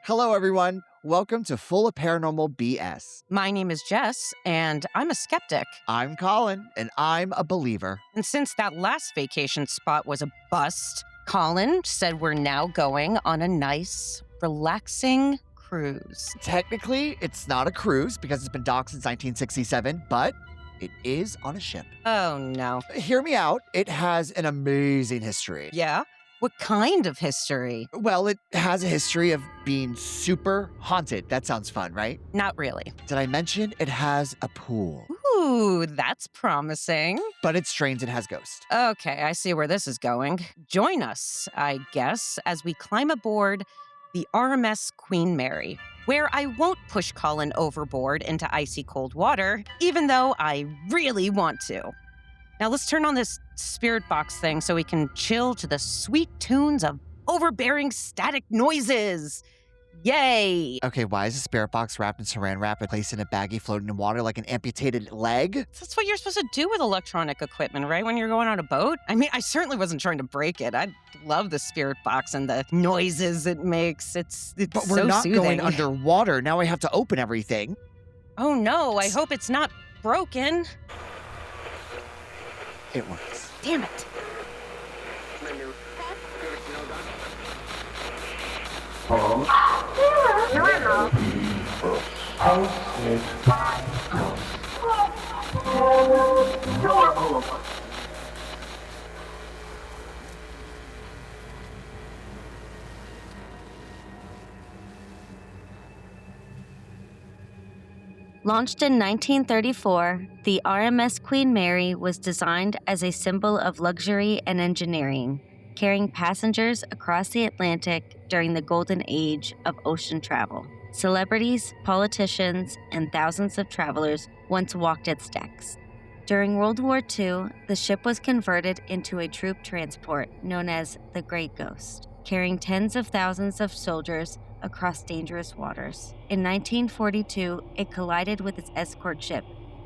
Hello, everyone. Welcome to Full of Paranormal BS. My name is Jess, and I'm a skeptic. I'm Colin, and I'm a believer. And since that last vacation spot was a bust, Colin said we're now going on a nice, relaxing cruise. Technically, it's not a cruise because it's been docked since 1967, but it is on a ship. Oh, no. Hear me out. It has an amazing history. Yeah? What kind of history? Well, it has a history of being super haunted. That sounds fun, right? Not really. Did I mention it has a pool? Ooh, that's promising. But it's strange and has ghosts. Okay, I see where this is going. Join us, I guess, as we climb aboard the RMS Queen Mary, where I won't push Colin overboard into icy cold water, even though I really want to. Now let's turn on this spirit box thing so we can chill to the sweet tunes of overbearing static noises. Yay! Okay, why is a spirit box wrapped in saran wrap and placed in a baggie floating in water like an amputated leg? That's what you're supposed to do with electronic equipment, right? When you're going on a boat? I mean, I certainly wasn't trying to break it. I love the spirit box and the noises it makes. It's But we're so not soothing. going underwater. Now I have to open everything. Oh no, I hope it's not broken. It works. Damn it. Launched in 1934, the RMS Queen Mary was designed as a symbol of luxury and engineering, carrying passengers across the Atlantic during the golden age of ocean travel. Celebrities, politicians, and thousands of travelers once walked its decks. During World War II, the ship was converted into a troop transport known as the Great Ghost, carrying tens of thousands of soldiers across dangerous waters. In 1942, it collided with its escort ship,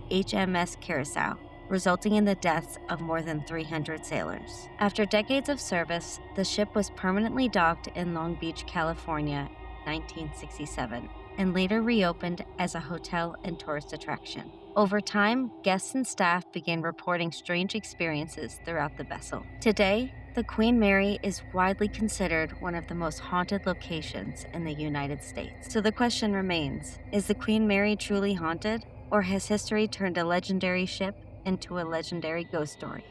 HMS Curacoa, resulting in the deaths of more than 300 sailors. After decades of service, the ship was permanently docked in Long Beach, California in 1967, and later reopened as a hotel and tourist attraction. Over time, guests and staff began reporting strange experiences throughout the vessel. Today, the Queen Mary is widely considered one of the most haunted locations in the United States. So the question remains, is the Queen Mary truly haunted, or has history turned a legendary ship into a legendary ghost story?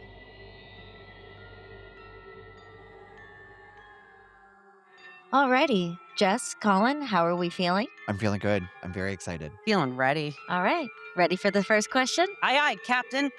Alrighty, Jess, Colin, how are we feeling? I'm feeling good. I'm very excited. Feeling ready. All right, ready for the first question? Aye, aye, Captain.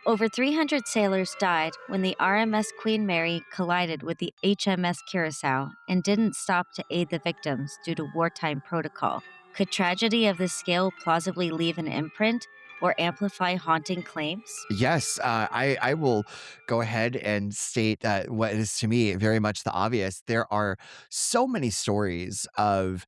Over 300 sailors died when the RMS Queen Mary collided with the HMS Curacoa and didn't stop to aid the victims due to wartime protocol. Could tragedy of this scale plausibly leave an imprint or amplify haunting claims? Yes, I will go ahead and state what is to me very much the obvious. There are so many stories of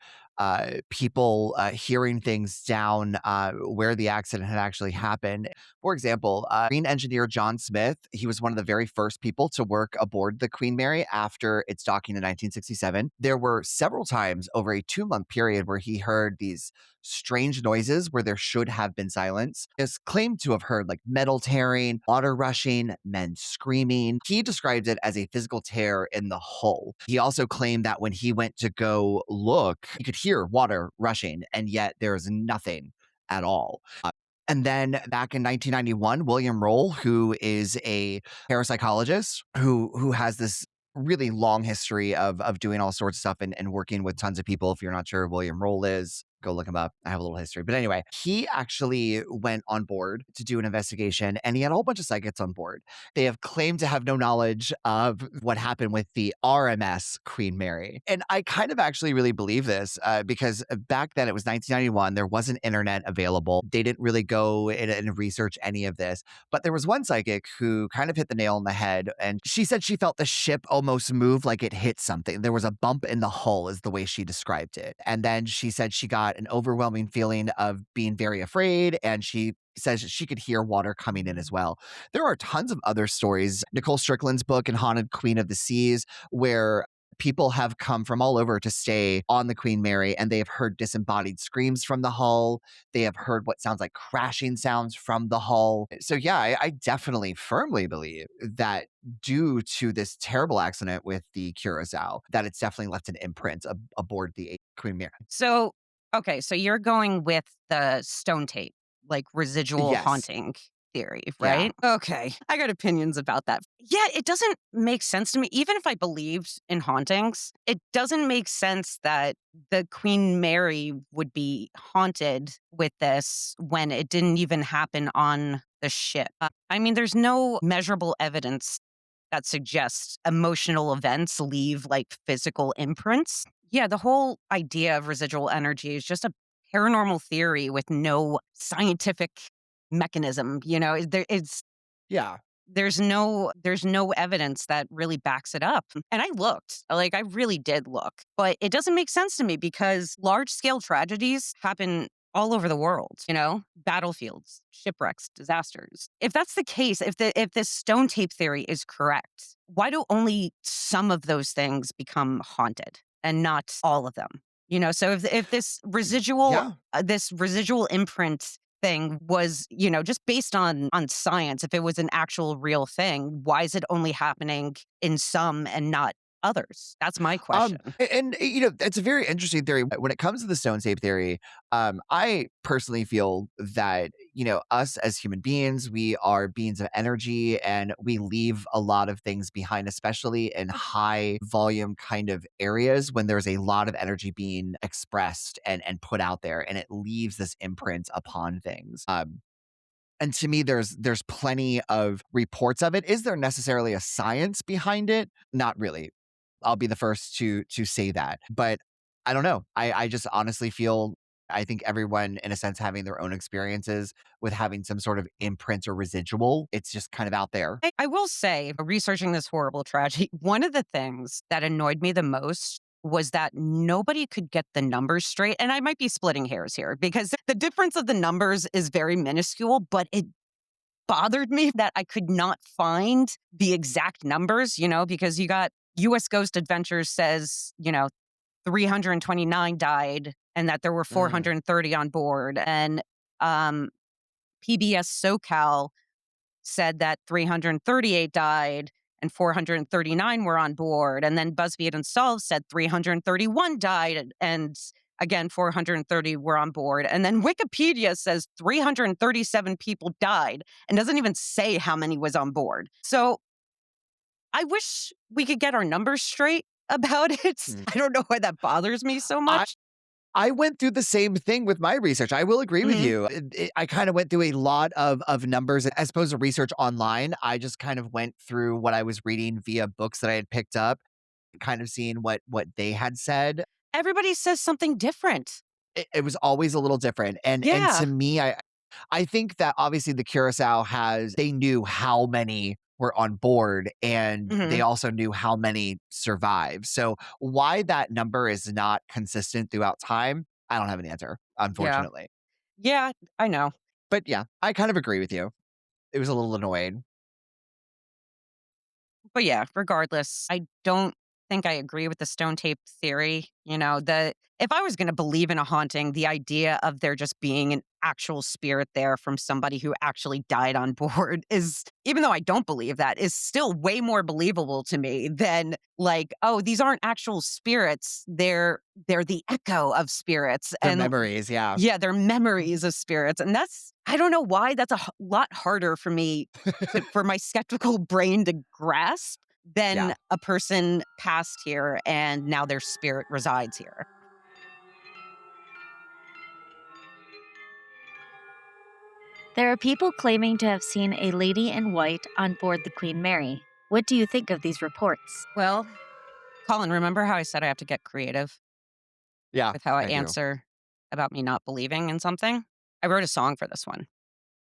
people hearing things down where the accident had actually happened. For example, Marine engineer John Smith, he was one of the very first people to work aboard the Queen Mary after its docking in 1967. There were several times over a 2-month period where he heard these strange noises where there should have been silence. Is claimed to have heard like metal tearing, water rushing, men screaming. He described it as a physical tear in the hull. He also claimed that when he went to go look, he could hear water rushing, and yet there was nothing at all. And then back in 1991, William Roll, who is a parapsychologist who has this really long history of doing all sorts of stuff and working with tons of people. If you're not sure who William Roll is, go look him up. I have a little history. But anyway, he actually went on board to do an investigation, and he had a whole bunch of psychics on board. They have claimed to have no knowledge of what happened with the RMS Queen Mary. And I kind of actually really believe this because back then it was 1991. There wasn't internet available. They didn't really go and research any of this. But there was one psychic who kind of hit the nail on the head, and she said she felt the ship almost move like it hit something. There was a bump in the hull is the way she described it. And then she said she got an overwhelming feeling of being very afraid, and she says she could hear water coming in as well. There are tons of other stories. Nicole Strickland's book, Haunted Queen of the Seas, where people have come from all over to stay on the Queen Mary, and they have heard disembodied screams from the hull. They have heard what sounds like crashing sounds from the hull. So, yeah, I definitely firmly believe that due to this terrible accident with the Curacao, that it's definitely left an imprint aboard the Queen Mary. So, okay, so you're going with the stone tape, like residual Yes. haunting theory, Yeah. right? Okay, I got opinions about that. Yeah, it doesn't make sense to me. Even if I believed in hauntings, it doesn't make sense that the Queen Mary would be haunted with this when it didn't even happen on the ship. I mean, there's no measurable evidence that suggests emotional events leave like physical imprints. Yeah, the whole idea of residual energy is just a paranormal theory with no scientific mechanism. Yeah. There's no evidence that really backs it up. And I looked, like I really did look, but it doesn't make sense to me because large scale tragedies happen all over the world, battlefields, shipwrecks, disasters. If that's the case, if this stone tape theory is correct, why do only some of those things become haunted and not all of them? So if Yeah. this residual imprint thing was, just based on science, if it was an actual real thing, why is it only happening in some and not others? That's my question. It's a very interesting theory. When it comes to the stone tape theory, I personally feel that, us as human beings, we are beings of energy and we leave a lot of things behind, especially in high volume kind of areas when there's a lot of energy being expressed and put out there, and it leaves this imprint upon things. And to me, there's plenty of reports of it. Is there necessarily a science behind it? Not really. I'll be the first to say that. But I don't know. I just honestly feel I think everyone, in a sense, having their own experiences with having some sort of imprint or residual, it's just kind of out there. I will say, researching this horrible tragedy, one of the things that annoyed me the most was that nobody could get the numbers straight. And I might be splitting hairs here because the difference of the numbers is very minuscule, but it bothered me that I could not find the exact numbers, because you got US Ghost Adventures says, 329 died and that there were Mm. 430 on board. And um, PBS SoCal said that 338 died and 439 were on board. And then BuzzFeed Unsolved said 331 died and again 430 were on board. And then Wikipedia says 337 people died and doesn't even say how many was on board. So I wish we could get our numbers straight about it. Mm. I don't know why that bothers me so I much. I went through the same thing with my research. I will agree with Mhm. you. I kind of went through a lot of numbers as opposed to research online. I just kind of went through what I was reading via books that I had picked up, kind of seeing what they had said. Everybody says something different. It was always a little different. And to Yeah. me, I think that obviously the Curacao they knew how many were on board and they Mhm. also knew how many survived. So why that number is not consistent throughout time, I don't have an answer, Yeah. unfortunately. Yeah, I know. But yeah, I kind of agree with you. It was a little annoying. But yeah, regardless, I don't think I agree with the stone tape theory. The if I was going to believe in a haunting, the idea of there just being an actual spirit there from somebody who actually died on board is, even though I don't believe that, is still way more believable to me than like, oh, these aren't actual spirits. They're the echo of spirits. Their And memories, yeah. yeah, they're memories of spirits. And I don't know why that's a lot harder for me for my skeptical brain to grasp than Yeah. a person passed here and now their spirit resides here. There are people claiming to have seen a lady in white on board the Queen Mary. What do you think of these reports? Well, Colin, remember how I said I have to get creative Yeah, with how I I do. answer about me not believing in something? I wrote a song for this one.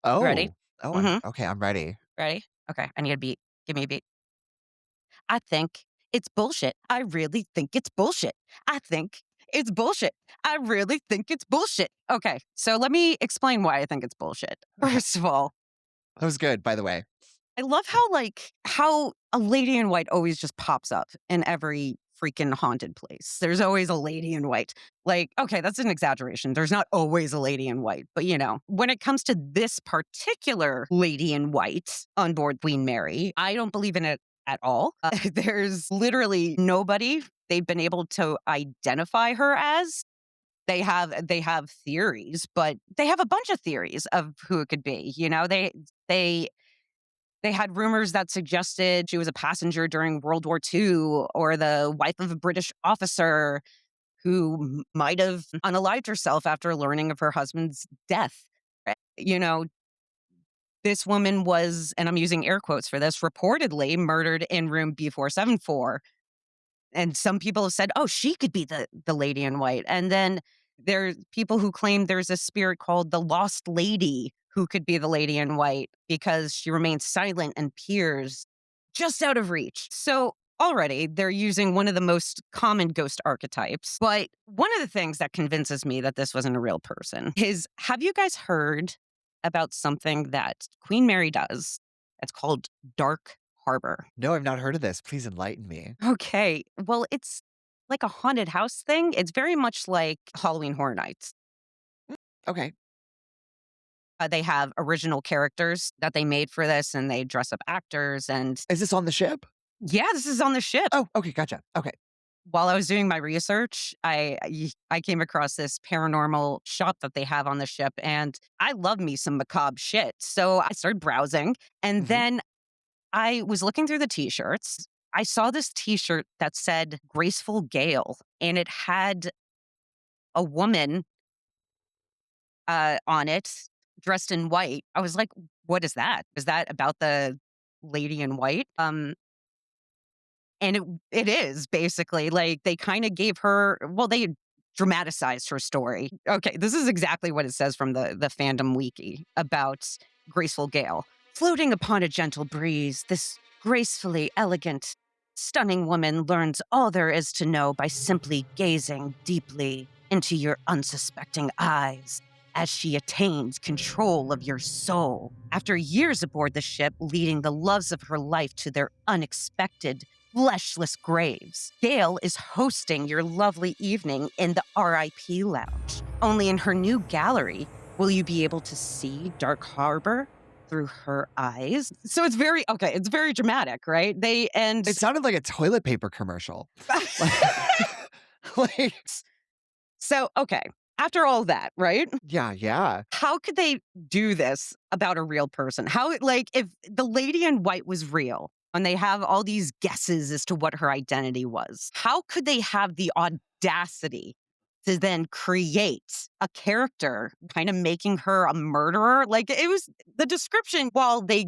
You ready? Oh. Oh, Mm-hmm. I'm ready. Ready? Okay. I need a beat. Give me a beat. I think it's bullshit. I really think it's bullshit. I think it's bullshit. I really think it's bullshit. Okay, so let me explain why I think it's bullshit. Okay. First of all, That was good, by the way. I love how a lady in white always just pops up in every freaking haunted place. There's always a lady in white. Like, okay, that's an exaggeration. There's not always a lady in white, but when it comes to this particular lady in white on board Queen Mary, I don't believe in it at all. There's literally nobody they've been able to identify her as. They have theories, but they have a bunch of theories of who it could be. They they had rumors that suggested she was a passenger during World War II or the wife of a British officer who might have unalived herself after learning of her husband's death. You know, this woman was, and I'm using air quotes for this, reportedly murdered in room B474. And some people have said, oh, she could be the lady in white. And then there's people who claim there's a spirit called the lost lady who could be the lady in white because she remains silent and peers just out of reach. So already they're using one of the most common ghost archetypes. But one of the things that convinces me that this wasn't a real person is, have you guys heard about something that Queen Mary does? It's called Dark Harbor. No, I've not heard of this. Please enlighten me. Okay. Well, it's like a haunted house thing. It's very much like Halloween Horror Nights. Okay. They have original characters that they made for this, and they dress up actors. And Is this on the ship? yeah, this is on the ship. Oh, okay, gotcha. Okay. While I was doing my research, I came across this paranormal shop that they have on the ship, and I love me some macabre shit. So I started browsing, and Mhm. then I was looking through the t-shirts. I saw this t-shirt that said Graceful Gale, and it had a woman on it dressed in white. I was like, what is that? Is that about the lady in white? And it is basically like they kind of gave her, well, they dramatized her story. Okay, this is exactly what it says from the fandom wiki about Graceful Gale. Floating upon a gentle breeze, this gracefully elegant, stunning woman learns all there is to know by simply gazing deeply into your unsuspecting eyes as she attains control of your soul. After years aboard the ship, leading the loves of her life to their unexpected, fleshless graves, Gail is hosting your lovely evening in the RIP lounge. Only in her new gallery will you be able to see Dark Harbor through her eyes. So it's very dramatic, right? It sounded like a toilet paper commercial. Like, So, okay, after all that, right? yeah. How could they do this about a real person? How, like, if the lady in white was real and they have all these guesses as to what her identity was, how could they have the audacity to then create a character, kind of making her a murderer? Like, it was the description, while they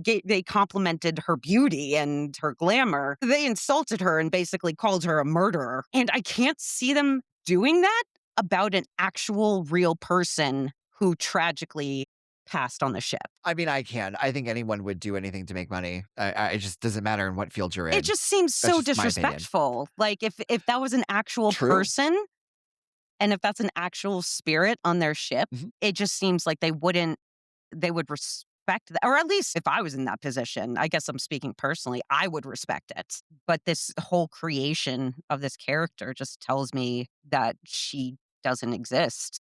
complimented her beauty and her glamour, they insulted her and basically called her a murderer. And I can't see them doing that about an actual real person who tragically passed on the ship. I mean, I can. I think anyone would do anything to make money. It just doesn't matter in what field you're It in. just seems That's so just my opinion. disrespectful. Like, if that was an actual True. person and if that's an actual spirit on their ship, Mhm. it just seems like they would respect that. Or at least if I was in that position, I guess I'm speaking personally, I would respect it. But this whole creation of this character just tells me that she doesn't exist.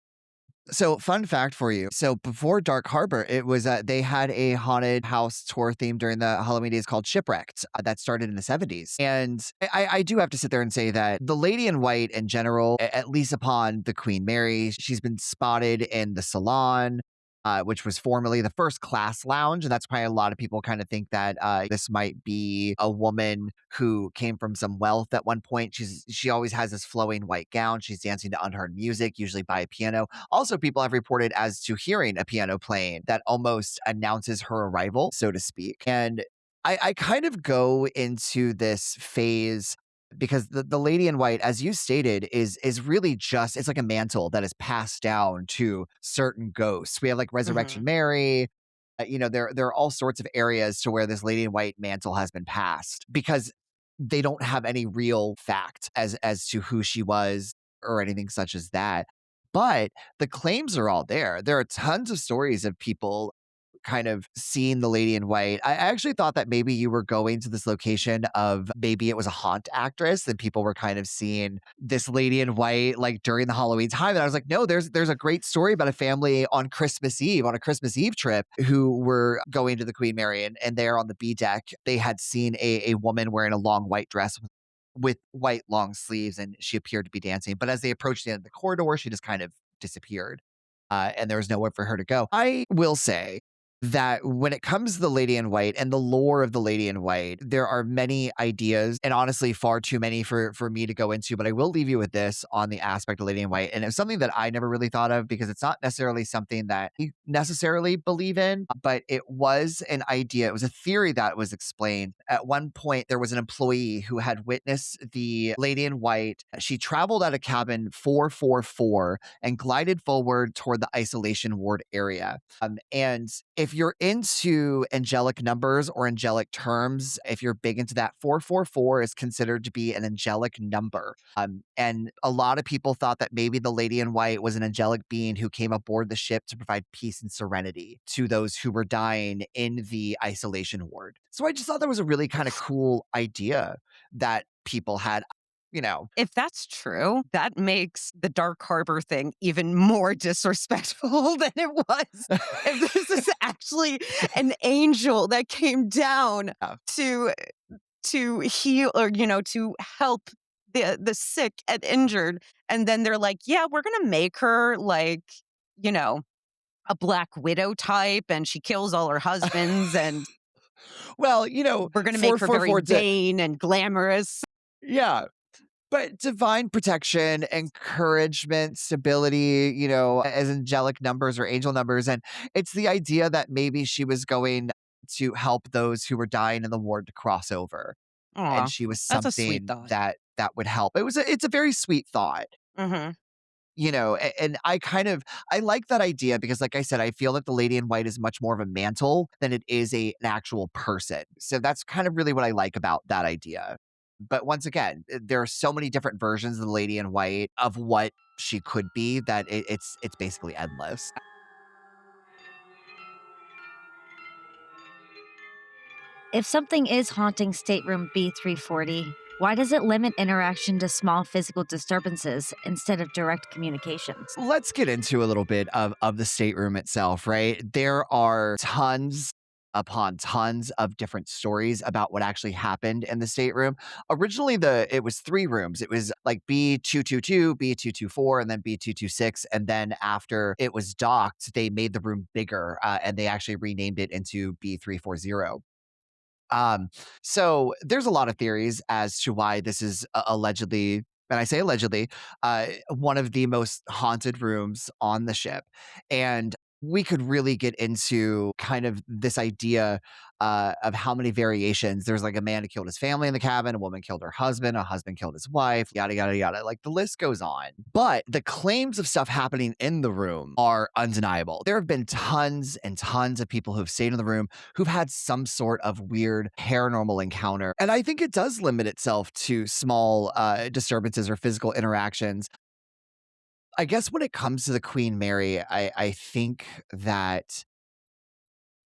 So, fun fact for you. So, before Dark Harbor, it was they had a haunted house tour theme during the Halloween days called Shipwrecked that started in the 70s. And I do have to sit there and say that the lady in white in general, at least upon the Queen Mary, she's been spotted in the salon. Which was formerly the first class lounge. And that's why a lot of people kind of think that this might be a woman who came from some wealth at one point. She always has this flowing white gown. She's dancing to unheard music, usually by a piano. Also, people have reported as to hearing a piano playing that almost announces her arrival, so to speak. And I kind of go into this phase because the lady in white, as you stated, is really just, it's like a mantle that is passed down to certain ghosts. We have like Resurrection Mhm. Mary. There are all sorts of areas to where this lady in white mantle has been passed because they don't have any real fact as to who she was or anything such as that. But the claims are all there. There are tons of stories of people kind of seeing the lady in white. I actually thought that maybe you were going to this location of maybe it was a haunt actress and people were kind of seeing this lady in white like during the Halloween time. And I was like, no, there's a great story about a family on Christmas Eve, on a Christmas Eve trip, who were going to the Queen Mary, and there on the B deck, they had seen a woman wearing a long white dress with white long sleeves, and she appeared to be dancing. But as they approached the end of the corridor, she just kind of disappeared. And there was nowhere for her to go. I will say that when it comes to the Lady in White and the lore of the Lady in White, there are many ideas, and honestly, far too many for me to go into. But I will leave you with this on the aspect of Lady in White, and it's something that I never really thought of because it's not necessarily something that I necessarily believe in, but it was an idea. It was a theory that was explained. At one point, there was an employee who had witnessed the Lady in White. She traveled out of cabin 444 and glided forward toward the isolation ward area. And if you're into angelic numbers or angelic terms, if you're big into that, 444 is considered to be an angelic number. And a lot of people thought that maybe the Lady in White was an angelic being who came aboard the ship to provide peace and serenity to those who were dying in the isolation ward. So I just thought that was a really kind of cool idea that people had. You know, If that's true, that makes the Dark Harbor thing even more disrespectful than it was. If this is actually an angel that came down yeah. to heal or to help the sick and injured, and then they're like, yeah, we're gonna make her like you know a Black Widow type, and she kills all her husbands, and Well, we're gonna make her very 444, vain and glamorous. yeah. But divine protection, encouragement, stability, as angelic numbers or angel numbers. And it's the idea that maybe she was going to help those who were dying in the ward to cross over. And Aw, she was that's a sweet something thought. that would help. It's a very sweet thought. Mhm. And I like that idea because, like I said, I feel that the Lady in White is much more of a mantle than it is an actual person. So that's kind of really what I like about that idea. But once again, there are so many different versions of the Lady in White of what she could be that it's basically endless. If something is haunting stateroom B340, why does it limit interaction to small physical disturbances instead of direct communications? Let's get into a little bit of the stateroom itself, right? There are tons upon tons of different stories about what actually happened in the stateroom. Originally, it was three rooms. It was like B222, B224, and then B226. And then after it was docked, they made the room bigger and they actually renamed it into B340. Um, so there's a lot of theories as to why this is allegedly, and I say allegedly, one of the most haunted rooms on the ship. And we could really get into kind of this idea of how many variations. There's like a man who killed his family in the cabin, a woman killed her husband, a husband killed his wife, yada, yada, yada. Like the list goes on. But the claims of stuff happening in the room are undeniable. There have been tons and tons of people who've stayed in the room who've had some sort of weird paranormal encounter. And I think it does limit itself to small disturbances or physical interactions. I guess when it comes to the Queen Mary, I think that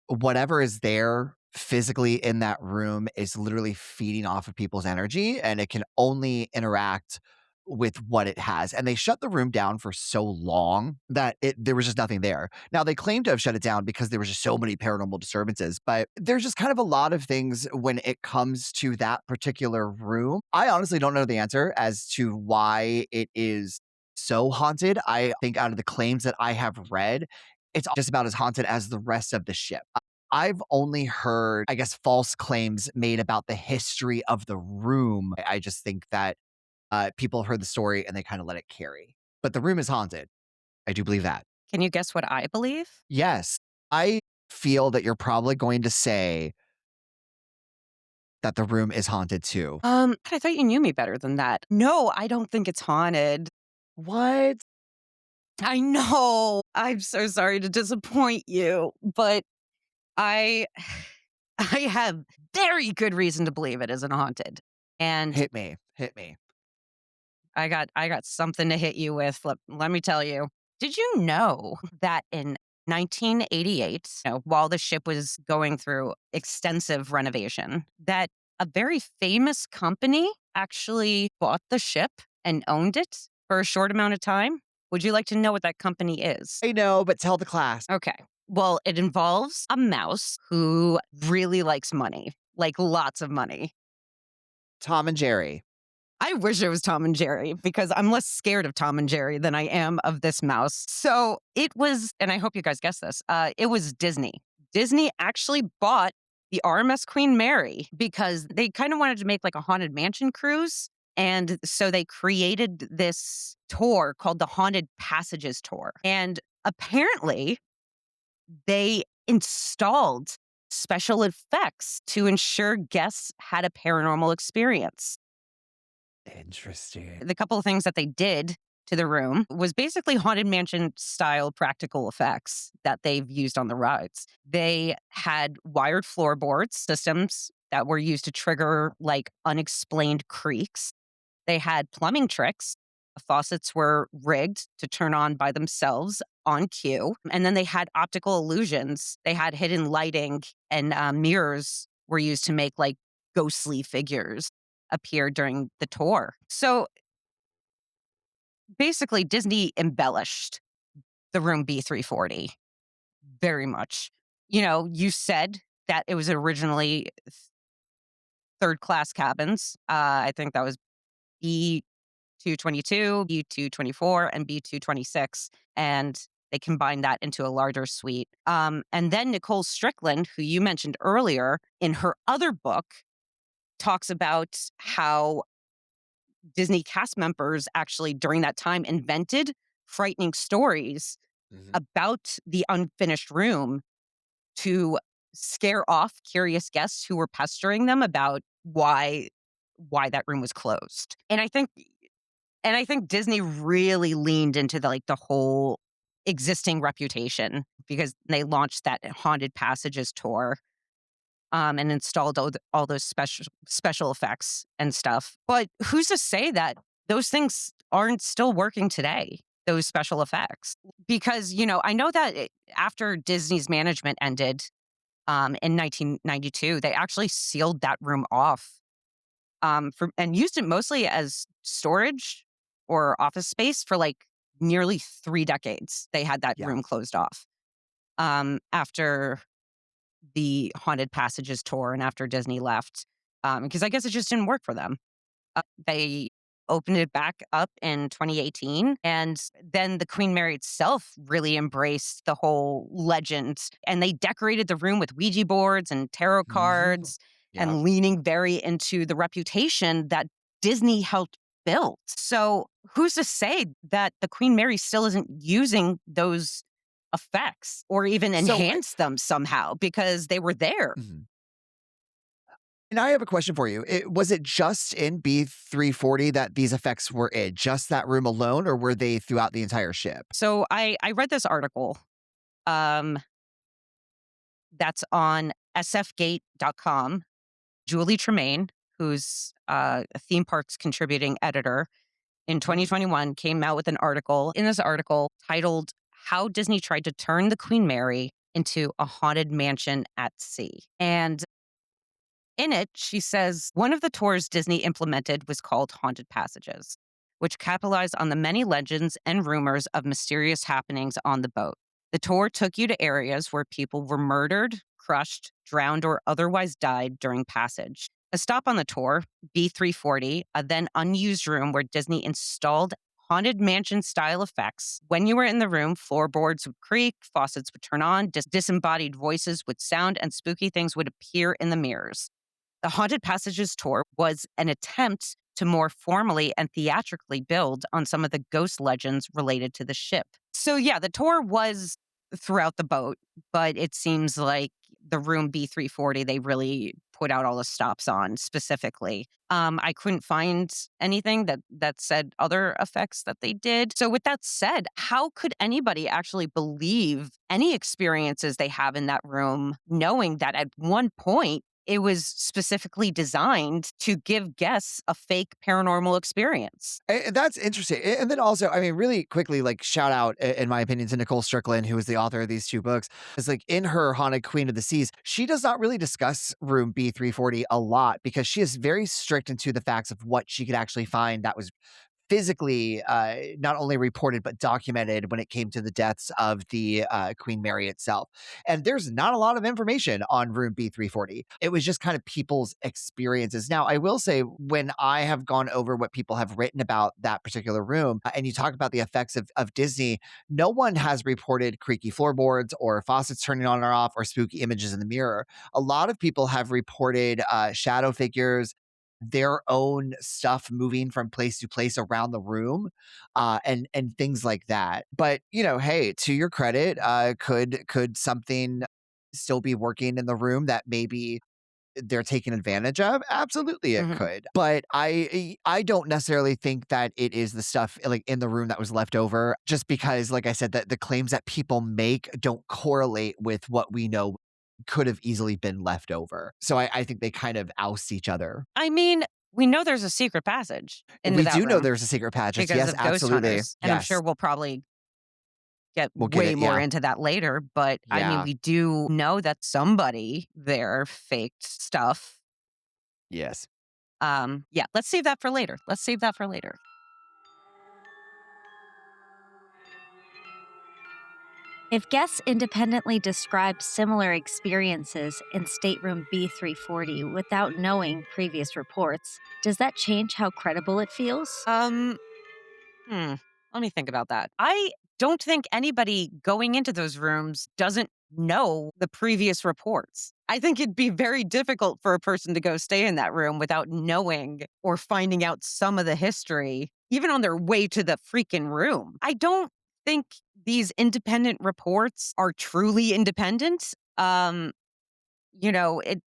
whatever is there physically in that room is literally feeding off of people's energy, and it can only interact with what it has. And they shut the room down for so long that there was just nothing there. Now they claim to have shut it down because there was just so many paranormal disturbances, but there's just kind of a lot of things when it comes to that particular room. I honestly don't know the answer as to why it is so haunted. I think out of the claims that I have read, it's just about as haunted as the rest of the ship. I've only heard, I guess, false claims made about the history of the room. I just think that people heard the story and they kind of let it carry. But the room is haunted. I do believe that. Can you guess what I believe? Yes, I feel that you're probably going to say that the room is haunted too. I thought you knew me better than that. No, I don't think it's haunted. What? I know. I'm so sorry to disappoint you, but I I have very good reason to believe it isn't haunted. And Hit me. Hit me. I got something to hit you with. Let me tell you. Did you know that in 1988, while the ship was going through extensive renovation, that a very famous company actually bought the ship and owned it for a short amount of time. Would you like to know what that company is? I know, but tell the class. Okay. Well, it involves a mouse who really likes money, like lots of money. Tom and Jerry. I wish it was Tom and Jerry because I'm less scared of Tom and Jerry than I am of this mouse. So it was, and I hope you guys guessed this, it was Disney. Disney actually bought the RMS Queen Mary because they kind of wanted to make like a Haunted Mansion cruise. And so they created this tour called the Haunted Passages Tour. And apparently they installed special effects to ensure guests had a paranormal experience. Interesting. The couple of things that they did to the room was basically Haunted Mansion style practical effects that they've used on the rides. They had wired floorboards systems that were used to trigger like unexplained creaks. They had plumbing tricks. Faucets were rigged to turn on by themselves on cue. And then they had optical illusions. They had hidden lighting and mirrors were used to make like ghostly figures appear during the tour. So basically, Disney embellished the room B340 very much. You said that it was originally third class cabins. I think that was B222, B224, and B226. And they combined that into a larger suite. And then Nicole Strickland, who you mentioned earlier, in her other book, talks about how Disney cast members actually during that time invented frightening stories Mhm. about the unfinished room to scare off curious guests who were pestering them about why that room was closed. And I think Disney really leaned into the whole existing reputation because they launched that Haunted Passages tour and installed all those special effects and stuff. But who's to say that those things aren't still working today? Those special effects, because I know that after Disney's management ended in 1992, they actually sealed that room off and used it mostly as storage or office space for like nearly 3 decades. They had that Yeah. room closed off after the Haunted Passages tour and after Disney left, because I guess it just didn't work for them. They opened it back up in 2018, and then the Queen Mary itself really embraced the whole legend, and they decorated the room with Ouija boards and tarot Mhm. cards, Yep. and leaning very into the reputation that Disney helped build. So who's to say that the Queen Mary still isn't using those effects or even So, enhance them somehow because they were there. mhm. And I have a question for you. Was it just in B340 that these effects were in? Just that room alone, or were they throughout the entire ship? So I read this article um, that's on sfgate.com. Julie Tremaine, who's a theme parks contributing editor, in Mhm. 2021 came out with an article. In this article titled "How Disney Tried to Turn the Queen Mary into a Haunted Mansion at Sea." And in it, she says one of the tours Disney implemented was called Haunted Passages, which capitalized on the many legends and rumors of mysterious happenings on the boat. The tour took you to areas where people were murdered, crushed, drowned, or otherwise died during passage. A stop on the tour, B340, a then unused room where Disney installed haunted mansion style effects. When you were in the room, floorboards would creak, faucets would turn on, disembodied voices would sound, and spooky things would appear in the mirrors. The Haunted Passages tour was an attempt to more formally and theatrically build on some of the ghost legends related to the ship. So, yeah, the tour was throughout the boat, but it seems like the room B340, they really put out all the stops on specifically. I couldn't find anything that said other effects that they did. So, with that said, how could anybody actually believe any experiences they have in that room, knowing that at one point it was specifically designed to give guests a fake paranormal experience. And that's interesting. And then also, I mean, really quickly, like shout out, in my opinion, to Nicole Strickland, who is the author of these two books. Is like in her Haunted Queen of the Seas, she does not really discuss room B340 a lot because she is very strict into the facts of what she could actually find that was physically not only reported but documented when it came to the deaths of the Queen Mary itself. And there's not a lot of information on room B340. It was just kind of people's experiences. Now, I will say, when I have gone over what people have written about that particular room, and you talk about the effects of Disney, no one has reported creaky floorboards or faucets turning on or off or spooky images in the mirror. A lot of people have reported shadow figures, their own stuff moving from place to place around the room, and things like that. But hey, to your credit, could something still be working in the room that maybe they're taking advantage of? Absolutely, it Mhm. could. But I don't necessarily think that it is the stuff like in the room that was left over, just because, like I said, that the claims that people make don't correlate with what we know could have easily been left over. So I think they kind of oust each other. I mean, we know there's a secret passage into We that do know room there's a secret passage. because Yes, of ghost absolutely. hunters, and I'm Yes. sure we'll probably get We'll get way it. more Yeah. into that later, but, I mean, Yeah. we do know that somebody there faked stuff. Yes. Yeah, let's save that for later. Let's save that for later. If guests independently describe similar experiences in Stateroom B340 without knowing previous reports, does that change how credible it feels? Hmm. Let me think about that. I don't think anybody going into those rooms doesn't know the previous reports. I think it'd be very difficult for a person to go stay in that room without knowing or finding out some of the history, even on their way to the freaking room. I don't think these independent reports are truly independent. You know, it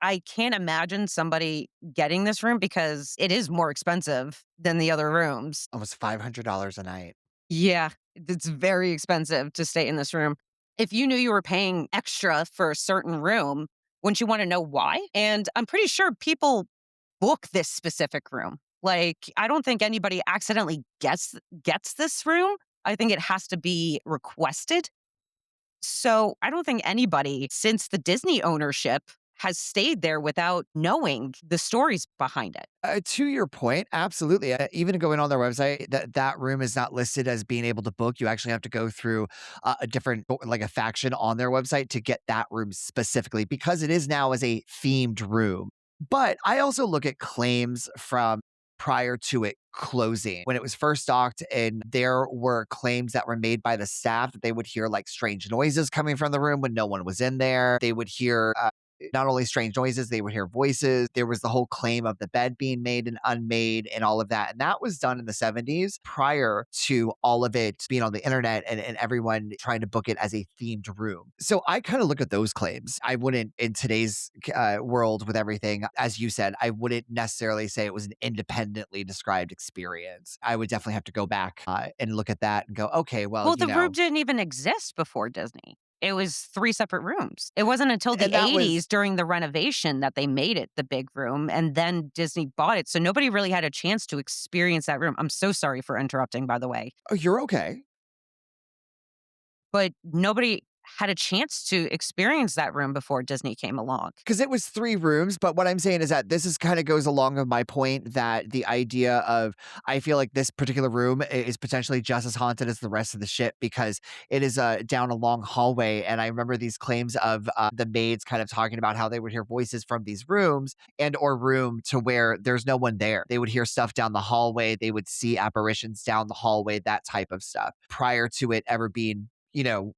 I can't imagine somebody getting this room because it is more expensive than the other rooms. Almost $500 a night. Yeah, it's very expensive to stay in this room. If you knew you were paying extra for a certain room, wouldn't you want to know why? And I'm pretty sure people book this specific room. Like, I don't think anybody accidentally gets this room. I think it has to be requested. So I don't think anybody since the Disney ownership has stayed there without knowing the stories behind it. To your point, absolutely. Even going on their website, that room is not listed as being able to book. You actually have to go through a different, like a faction on their website to get that room specifically because it is now as a themed room. But I also look at claims from prior to it closing when it was first docked, and there were claims that were made by the staff that they would hear like strange noises coming from the room when no one was in there. They would hear not only strange noises, they would hear voices. There was the whole claim of the bed being made and unmade and all of that. And that was done in the 70s prior to all of it being on the internet and everyone trying to book it as a themed room. So I kind of look at those claims. I wouldn't, in today's world with everything, as you said, I wouldn't necessarily say it was an independently described experience. I would definitely have to go back and look at that and go, okay, well, Well, the room didn't even exist before Disney. It was 3 separate rooms. It wasn't until the and that was '80s during the renovation that they made it the big room, and then Disney bought it, so nobody really had a chance to experience that room. I'm so sorry for interrupting, by the way, oh, you're okay. but nobody had a chance to experience that room before Disney came along. Because it was 3 rooms, but what I'm saying is that this is kinda goes along with my point that the idea of I feel like this particular room is potentially just as haunted as the rest of the ship because it is, down a long hallway, and I remember these claims of, the maids kind of talking about how they would hear voices from these rooms and or room to where there's no one there. They would hear stuff down the hallway, they would see apparitions down the hallway, that type of stuff, prior to it ever being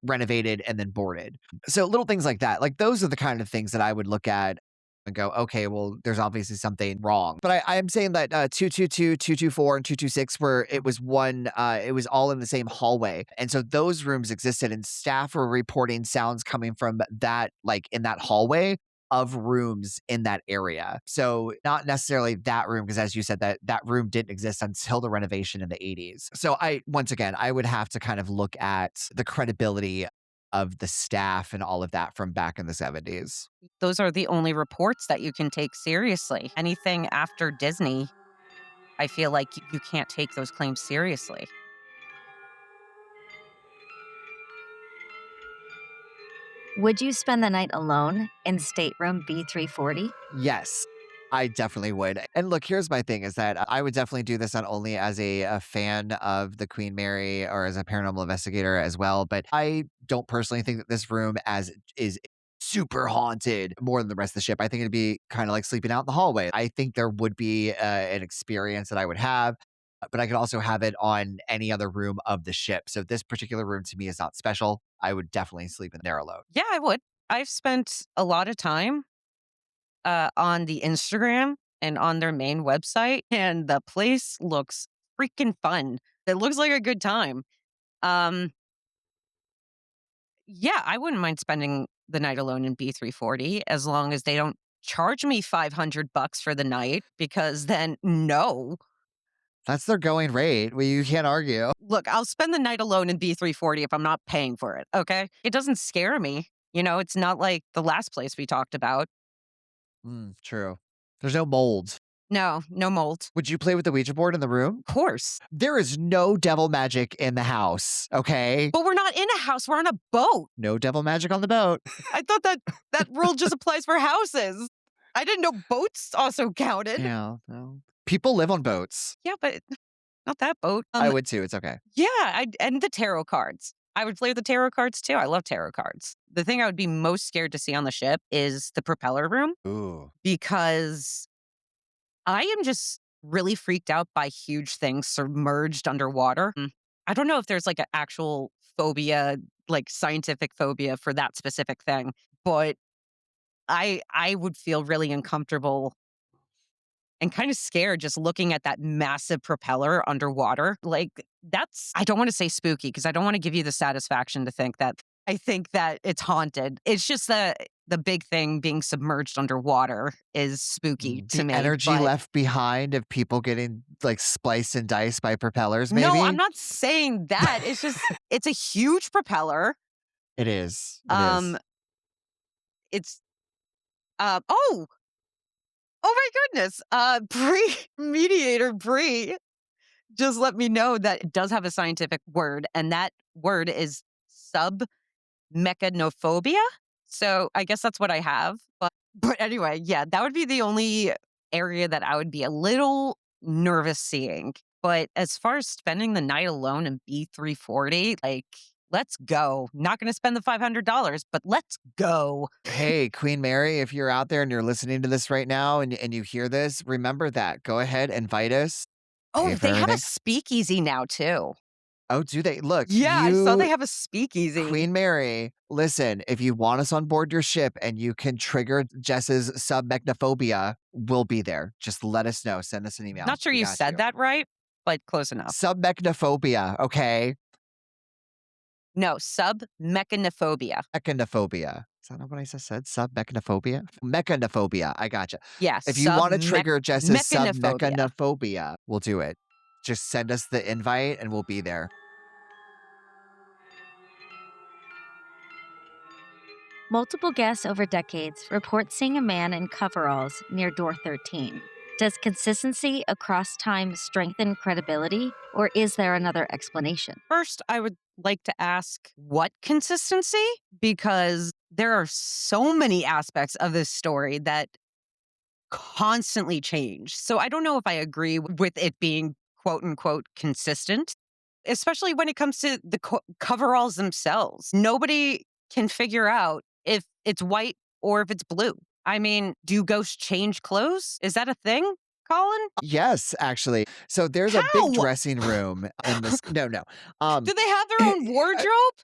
renovated and then boarded. So little things like that, like those are the kind of things that I would look at and go, okay, well, there's obviously something wrong. But I am saying that 222, 224, and 226 where it was one, it was all in the same hallway. And so those rooms existed and staff were reporting sounds coming from that, like in that hallway of rooms in that area. So not necessarily that room, because as you said, that room didn't exist until the renovation in the 80s. So once again, I would have to kind of look at the credibility of the staff and all of that from back in the 70s. Those are the only reports that you can take seriously. Anything after Disney, I feel like you can't take those claims seriously. Would you spend the night alone in stateroom B340? Yes, I definitely would. And look, here's my thing is that I would definitely do this not only as a fan of the Queen Mary or as a paranormal investigator as well, but I don't personally think that this room as is super haunted more than the rest of the ship. I think it'd be kind of like sleeping out in the hallway. I think there would be an experience that I would have, but I could also have it on any other room of the ship. So this particular room to me is not special. I would definitely sleep in there alone. Yeah, I would. I've spent a lot of time on the Instagram and on their main website, and the place looks freaking fun. It looks like a good time. Um, yeah, I wouldn't mind spending the night alone in B340 as long as they don't charge me $500 for the night because then no. That's their going rate. Well, you can't argue. Look, I'll spend the night alone in B340 if I'm not paying for it, okay? It doesn't scare me. It's not like the last place we talked about. True. There's no mold. No, no mold. Would you play with the Ouija board in the room? Of course. There is no devil magic in the house, okay? But we're not in a house, we're on a boat. No devil magic on the boat. I thought that rule just applies for houses. I didn't know boats also counted. Yeah, no. People live on boats. Yeah, but not that boat. I would too. It's okay. Yeah, and the tarot cards. I would play with the tarot cards too. I love tarot cards. The thing I would be most scared to see on the ship is the propeller room Ooh. because I am just really freaked out by huge things submerged underwater. I don't know if there's like an actual phobia, like scientific phobia for that specific thing, but I would feel really uncomfortable and kind of scared just looking at that massive propeller underwater. Like I don't want to say spooky because I don't want to give you the satisfaction to think that I think that it's haunted. It's just the big thing being submerged underwater is spooky to The me. energy but- left behind of people getting like spliced and diced by propellers, maybe? No, I'm not saying that. It's just it's a huge propeller. It is. It Um is. it's oh, oh my goodness. Bree mediator Bree just let me know that it does have a scientific word, and that word is submechanophobia. So I guess that's what I have. But anyway, yeah, that would be the only area that I would be a little nervous seeing. But as far as spending the night alone in B340, like, let's go. Not going to spend the $500, but let's go. Hey, Queen Mary, if you're out there and you're listening to this right now and you hear this, remember that. Go ahead, invite us. Oh, Pay for they have a everything. speakeasy now too. Oh, do they? Look, Yeah, I saw you, they have a speakeasy. Queen Mary, listen, if you want us on board your ship and you can trigger Jess's submechanophobia, we'll be there. Just let us know. Send us an email. Not sure We you got said that right, but close enough. Submechanophobia, okay? No, submechanophobia. Mechanophobia. Is that not what I just said? Submechanophobia? Mechanophobia. I gotcha. Yes. If you want to trigger Jess's mechanophobia. submechanophobia, we'll do it. Just send us the invite and we'll be there. Multiple guests over decades report seeing a man in coveralls near door 13. Does consistency across time strengthen credibility, or is there another explanation? First, I would like to ask what consistency? Because there are so many aspects of this story that constantly change. So I don't know if I agree with it being quote unquote consistent, especially when it comes to the coveralls themselves. Nobody can figure out if it's white or if it's blue. I mean, do ghosts change clothes? Is that a thing, Colin? Yes, actually. So there's a How? big dressing room in this. No, no. Do they have their own wardrobe?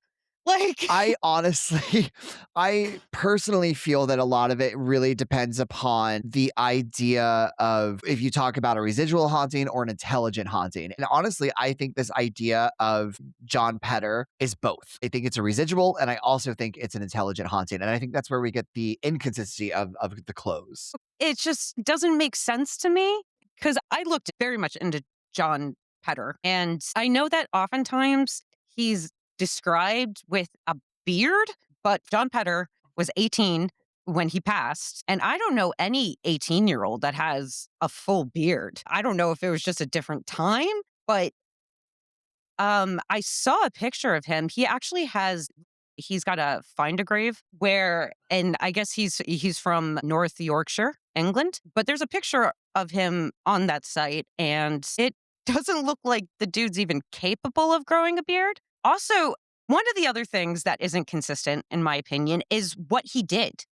Like, I honestly, I personally feel that a lot of it really depends upon the idea of if you talk about a residual haunting or an intelligent haunting. And honestly, I think this idea of John Petter is both. I think it's a residual, and I also think it's an intelligent haunting. And I think that's where we get the inconsistency of the clothes. it just doesn't make sense to me because I looked very much into John Petter, and I know that oftentimes he's described with a beard, but John Petter was 18 when he passed. And I don't know any 18-year-old that has a full beard. I don't know if it was just a different time, but I saw a picture of him. He's got a find a grave where, and I guess he's from North Yorkshire, England, but there's a picture of him on that site and it doesn't look like the dude's even capable of growing a beard. Also, one of the other things that isn't consistent, in my opinion, is what he did.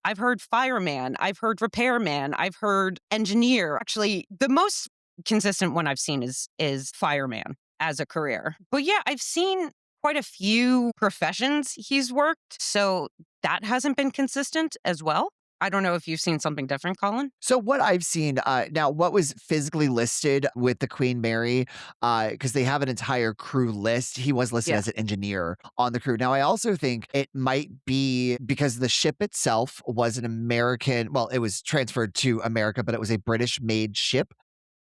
I've heard fireman, I've heard repairman, I've heard engineer. Actually, the most consistent one I've seen is fireman as a career. But yeah, I've seen quite a few professions he's worked, so that hasn't been consistent as well. I don't know if you've seen something different, Colin? So what I've seen, now what was physically listed with the Queen Mary, because they have an entire crew list, he was listed Yeah. as an engineer on the crew. Now, I also think it might be because the ship itself was an American, well, it was transferred to America, but it was a British-made ship.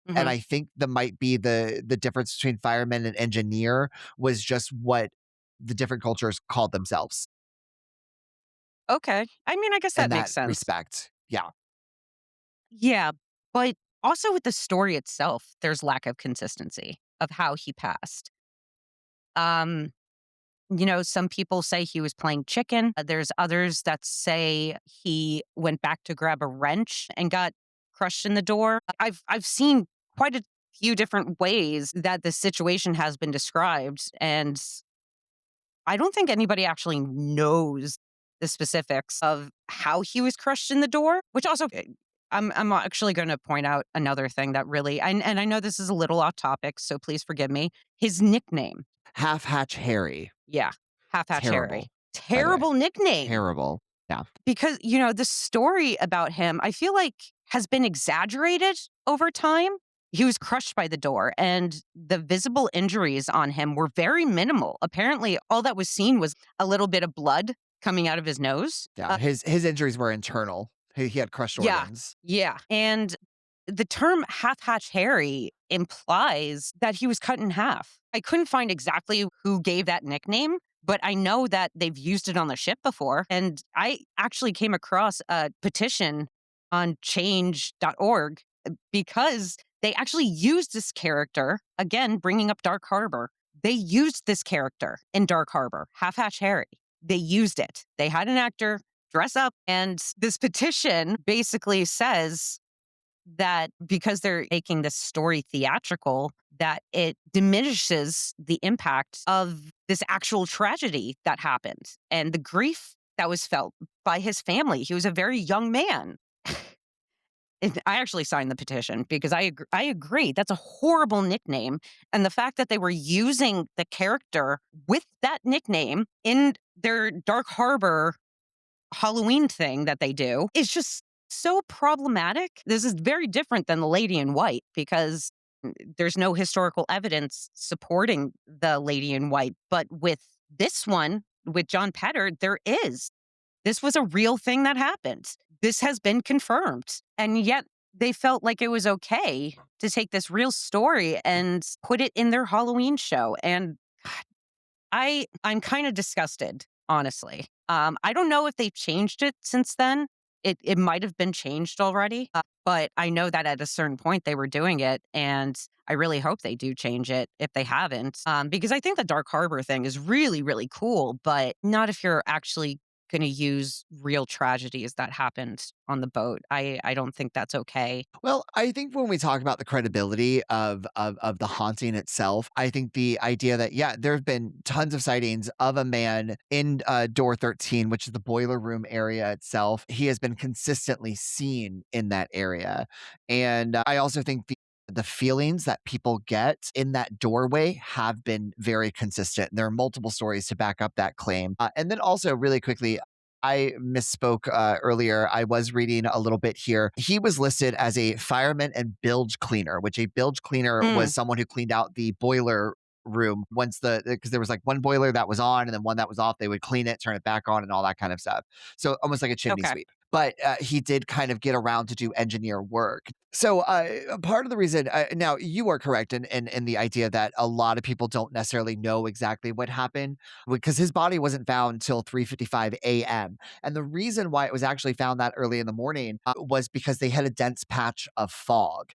And Mhm. I think that might be the difference between fireman and engineer was just what the different cultures called themselves Okay. I mean, I guess in that that makes sense. respect. Yeah. Yeah, but also with the story itself, there's lack of consistency of how he passed. Um, some people say he was playing chicken. There's others that say he went back to grab a wrench and got crushed in the door. I've seen quite a few different ways that the situation has been described, and I don't think anybody actually knows the specifics of how he was crushed in the door, which also I'm actually going to point out another thing that really and I know this is a little off topic, so please forgive me. His nickname. Half Hatch Harry. Yeah, Half Hatch Harry. Terrible, by the way. Terrible nickname Terrible. Yeah. because, the story about him, I feel like has been exaggerated over time. He was crushed by the door, and the visible injuries on him were very minimal. Apparently, all that was seen was a little bit of blood coming out of his nose. Yeah. His injuries were internal. He had crushed Yeah, organs. yeah. And the term half hatch Harry implies that he was cut in half. I couldn't find exactly who gave that nickname, but I know that they've used it on the ship before. And I actually came across a petition on change.org because they actually used this character, again, bringing up Dark Harbor. They used this character in Dark Harbor, Half Hatch Harry. They used it. They had an actor dress up, and this petition basically says that because they're making this story theatrical, that it diminishes the impact of this actual tragedy that happened and the grief that was felt by his family. He was a very young man. I actually signed the petition because I agree. That's a horrible nickname. And the fact that they were using the character with that nickname in their Dark Harbor Halloween thing that they do is just so problematic. This is very different than the Lady in White because there's no historical evidence supporting the Lady in White. But with this one, with John Petter, there is. This was a real thing that happened. This has been confirmed. And yet they felt like it was okay to take this real story and put it in their Halloween show. And I'm kind of disgusted, honestly. I don't know if they've changed it since then. It might have been changed already, but I know that at a certain point they were doing it, and I really hope they do change it if they haven't, because I think the Dark Harbor thing is really, really cool, but not if you're actually going to use real tragedies that happened on the boat. I don't think that's okay. Well, I think when we talk about the credibility of the haunting itself, I think the idea that, yeah, there have been tons of sightings of a man in door 13, which is the boiler room area itself. He has been consistently seen in that area. And I also think the feelings that people get in that doorway have been very consistent. There are multiple stories to back up that claim. And then also, really quickly, I misspoke earlier. I was reading a little bit here. He was listed as a fireman and bilge cleaner, which a bilge cleaner Mm, was someone who cleaned out the boiler room once because there was like one boiler that was on and then one that was off. They would clean it, turn it back on, and all that kind of stuff. So almost like a chimney okay. sweep. but he did kind of get around to do engineer work. So part of the reason, now you are correct in the idea that a lot of people don't necessarily know exactly what happened because his body wasn't found till 3:55 a.m. And the reason why it was actually found that early in the morning was because they had a dense patch of fog.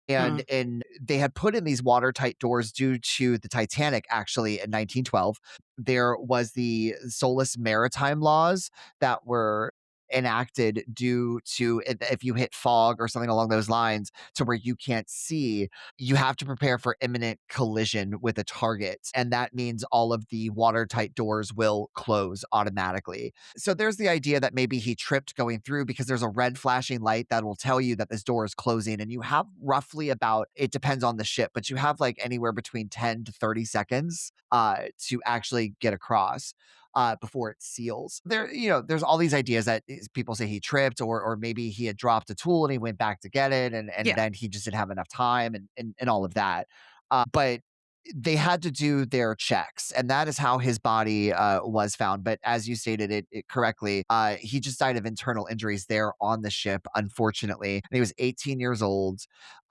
Mm. And they had put in these watertight doors due to the Titanic, actually, in 1912. There was the Solus Maritime laws that were enacted due to if you hit fog or something along those lines to where you can't see, you have to prepare for imminent collision with a target. And that means all of the watertight doors will close automatically. So there's the idea that maybe he tripped going through because there's a red flashing light that will tell you that this door is closing. And you have roughly about, it depends on the ship, but you have like anywhere between 10 to 30 seconds to actually get across. Before it seals. There, there's all these ideas that people say he tripped, or maybe he had dropped a tool and he went back to get it, and Yeah. then he just didn't have enough time, and all of that. But they had to do their checks, and that is how his body was found. But as you stated it correctly, he just died of internal injuries there on the ship, unfortunately. And he was 18 years old.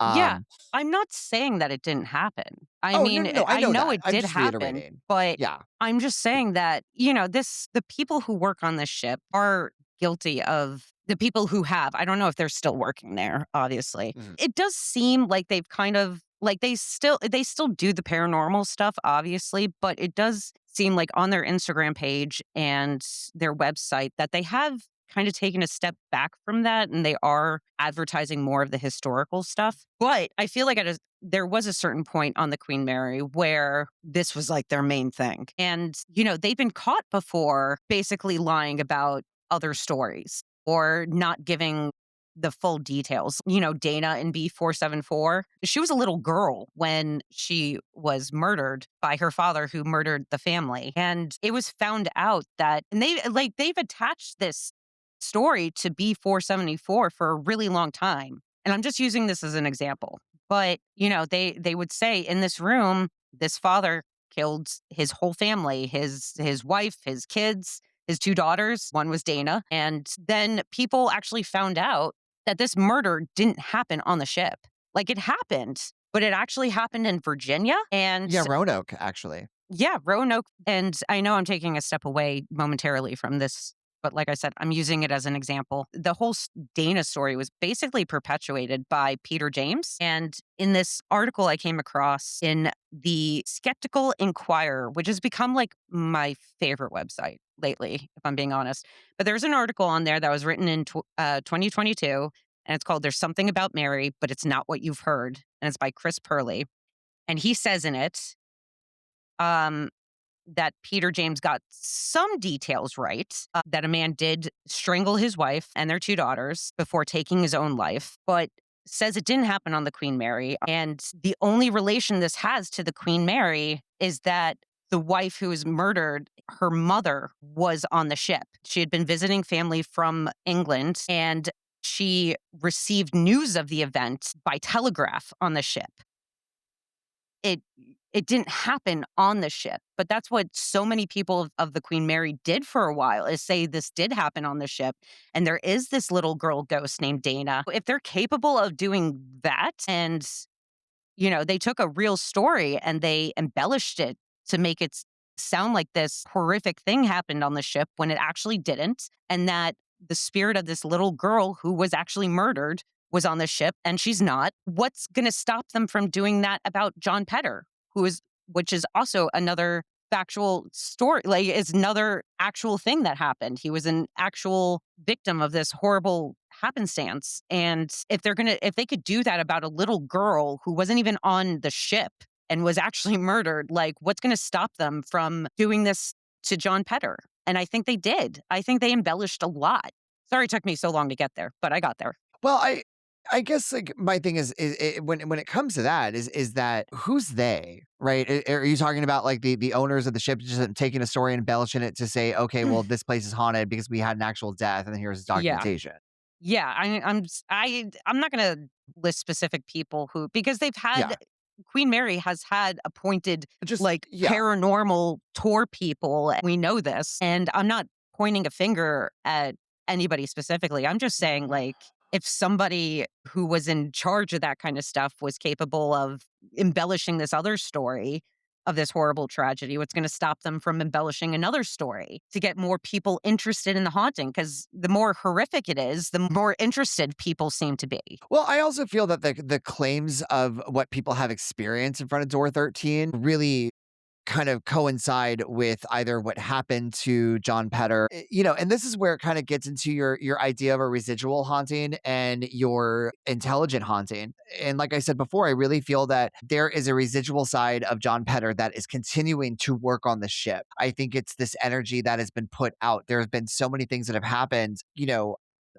Yeah, Um, I'm not saying that it didn't happen. I oh, no, mean, no, no. I I know know that. it I'm did just happen, reiterating. but Yeah. I'm just saying that, the people who work on this ship are guilty of the people who have. I don't know if they're still working there, obviously. Mhm. It does seem like they've kind of like they still do the paranormal stuff, obviously, but it does seem like on their Instagram page and their website that they have kind of taken a step back from that and they are advertising more of the historical stuff. But I feel like there was a certain point on the Queen Mary where this was like their main thing. And, they've been caught before basically lying about other stories or not giving the full details. Dana in B474, she was a little girl when she was murdered by her father who murdered the family. And it was found out that, and they've attached this story to B474 for a really long time. And I'm just using this as an example. But, they would say in this room, this father killed his whole family, his wife, his kids, his two daughters. One was Dana. And then people actually found out that this murder didn't happen on the ship. Like it happened, but it actually happened in Virginia. And Yeah, Roanoke, actually. yeah, Roanoke. And I know I'm taking a step away momentarily from this, but like I said, I'm using it as an example. The whole Dana story was basically perpetuated by Peter James. And in this article I came across in the Skeptical Inquirer, which has become like my favorite website lately, if I'm being honest. But there's an article on there that was written in 2022, and it's called There's Something About Mary, but It's Not What You've Heard. And it's by Chris Purley. And he says in it, um, that Peter James got some details right, that a man did strangle his wife and their two daughters before taking his own life, but says it didn't happen on the Queen Mary. And the only relation this has to the Queen Mary is that the wife who was murdered, her mother was on the ship. She had been visiting family from England and she received news of the event by telegraph on the ship. It didn't happen on the ship, but that's what so many people of the Queen Mary did for a while, is say this did happen on the ship, and there is this little girl ghost named Dana. If they're capable of doing that, and, they took a real story and they embellished it to make it sound like this horrific thing happened on the ship when it actually didn't, and that the spirit of this little girl who was actually murdered was on the ship and she's not. What's going to stop them from doing that about John Petter, which is also another factual story, like it's another actual thing that happened. He was an actual victim of this horrible happenstance. And if they could do that about a little girl who wasn't even on the ship and was actually murdered, like what's going to stop them from doing this to John Petter? And I think they did. I think they embellished a lot. Sorry it took me so long to get there, but I got there. Well, I guess like my thing is when it comes to that is that who's they, right? Are you talking about like the owners of the ship just taking a story and embellishing it to say, okay, well, this place is haunted because we had an actual death, and here's Yeah. documentation. Yeah, I'm not gonna list specific people who, because they've had Yeah, Queen Mary has had appointed, just like, yeah, paranormal tour people. We know this, and I'm not pointing a finger at anybody specifically. I'm just saying, like, if somebody who was in charge of that kind of stuff was capable of embellishing this other story of this horrible tragedy, what's going to stop them from embellishing another story to get more people interested in the haunting? Because the more horrific it is, the more interested people seem to be. Well, I also feel that the claims of what people have experienced in front of door 13 really kind of coincide with either what happened to John Petter, and this is where it kind of gets into your idea of a residual haunting and your intelligent haunting. And like I said before, I really feel that there is a residual side of John Petter that is continuing to work on the ship. I think it's this energy that has been put out. There have been so many things that have happened,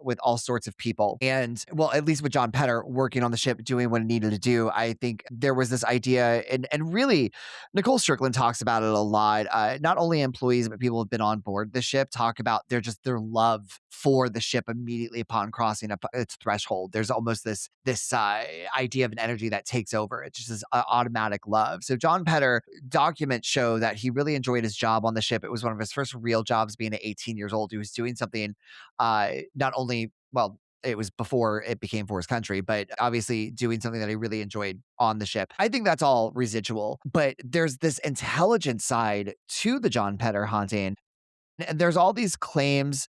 with all sorts of people. And well, at least with John Petter working on the ship, doing what it needed to do, I think there was this idea, and really Nicole Strickland talks about it a lot. Not only employees, but people who have been on board the ship talk about their love for the ship immediately upon crossing up its threshold. There's almost this idea of an energy that takes over. It's just this automatic love. So John Petter documents show that he really enjoyed his job on the ship. It was one of his first real jobs being at 18 years old. He was doing something not only, well, it was before it became for his country, but obviously doing something that he really enjoyed on the ship. I think that's all residual, but there's this intelligence side to the John Petter haunting. And there's all these claims.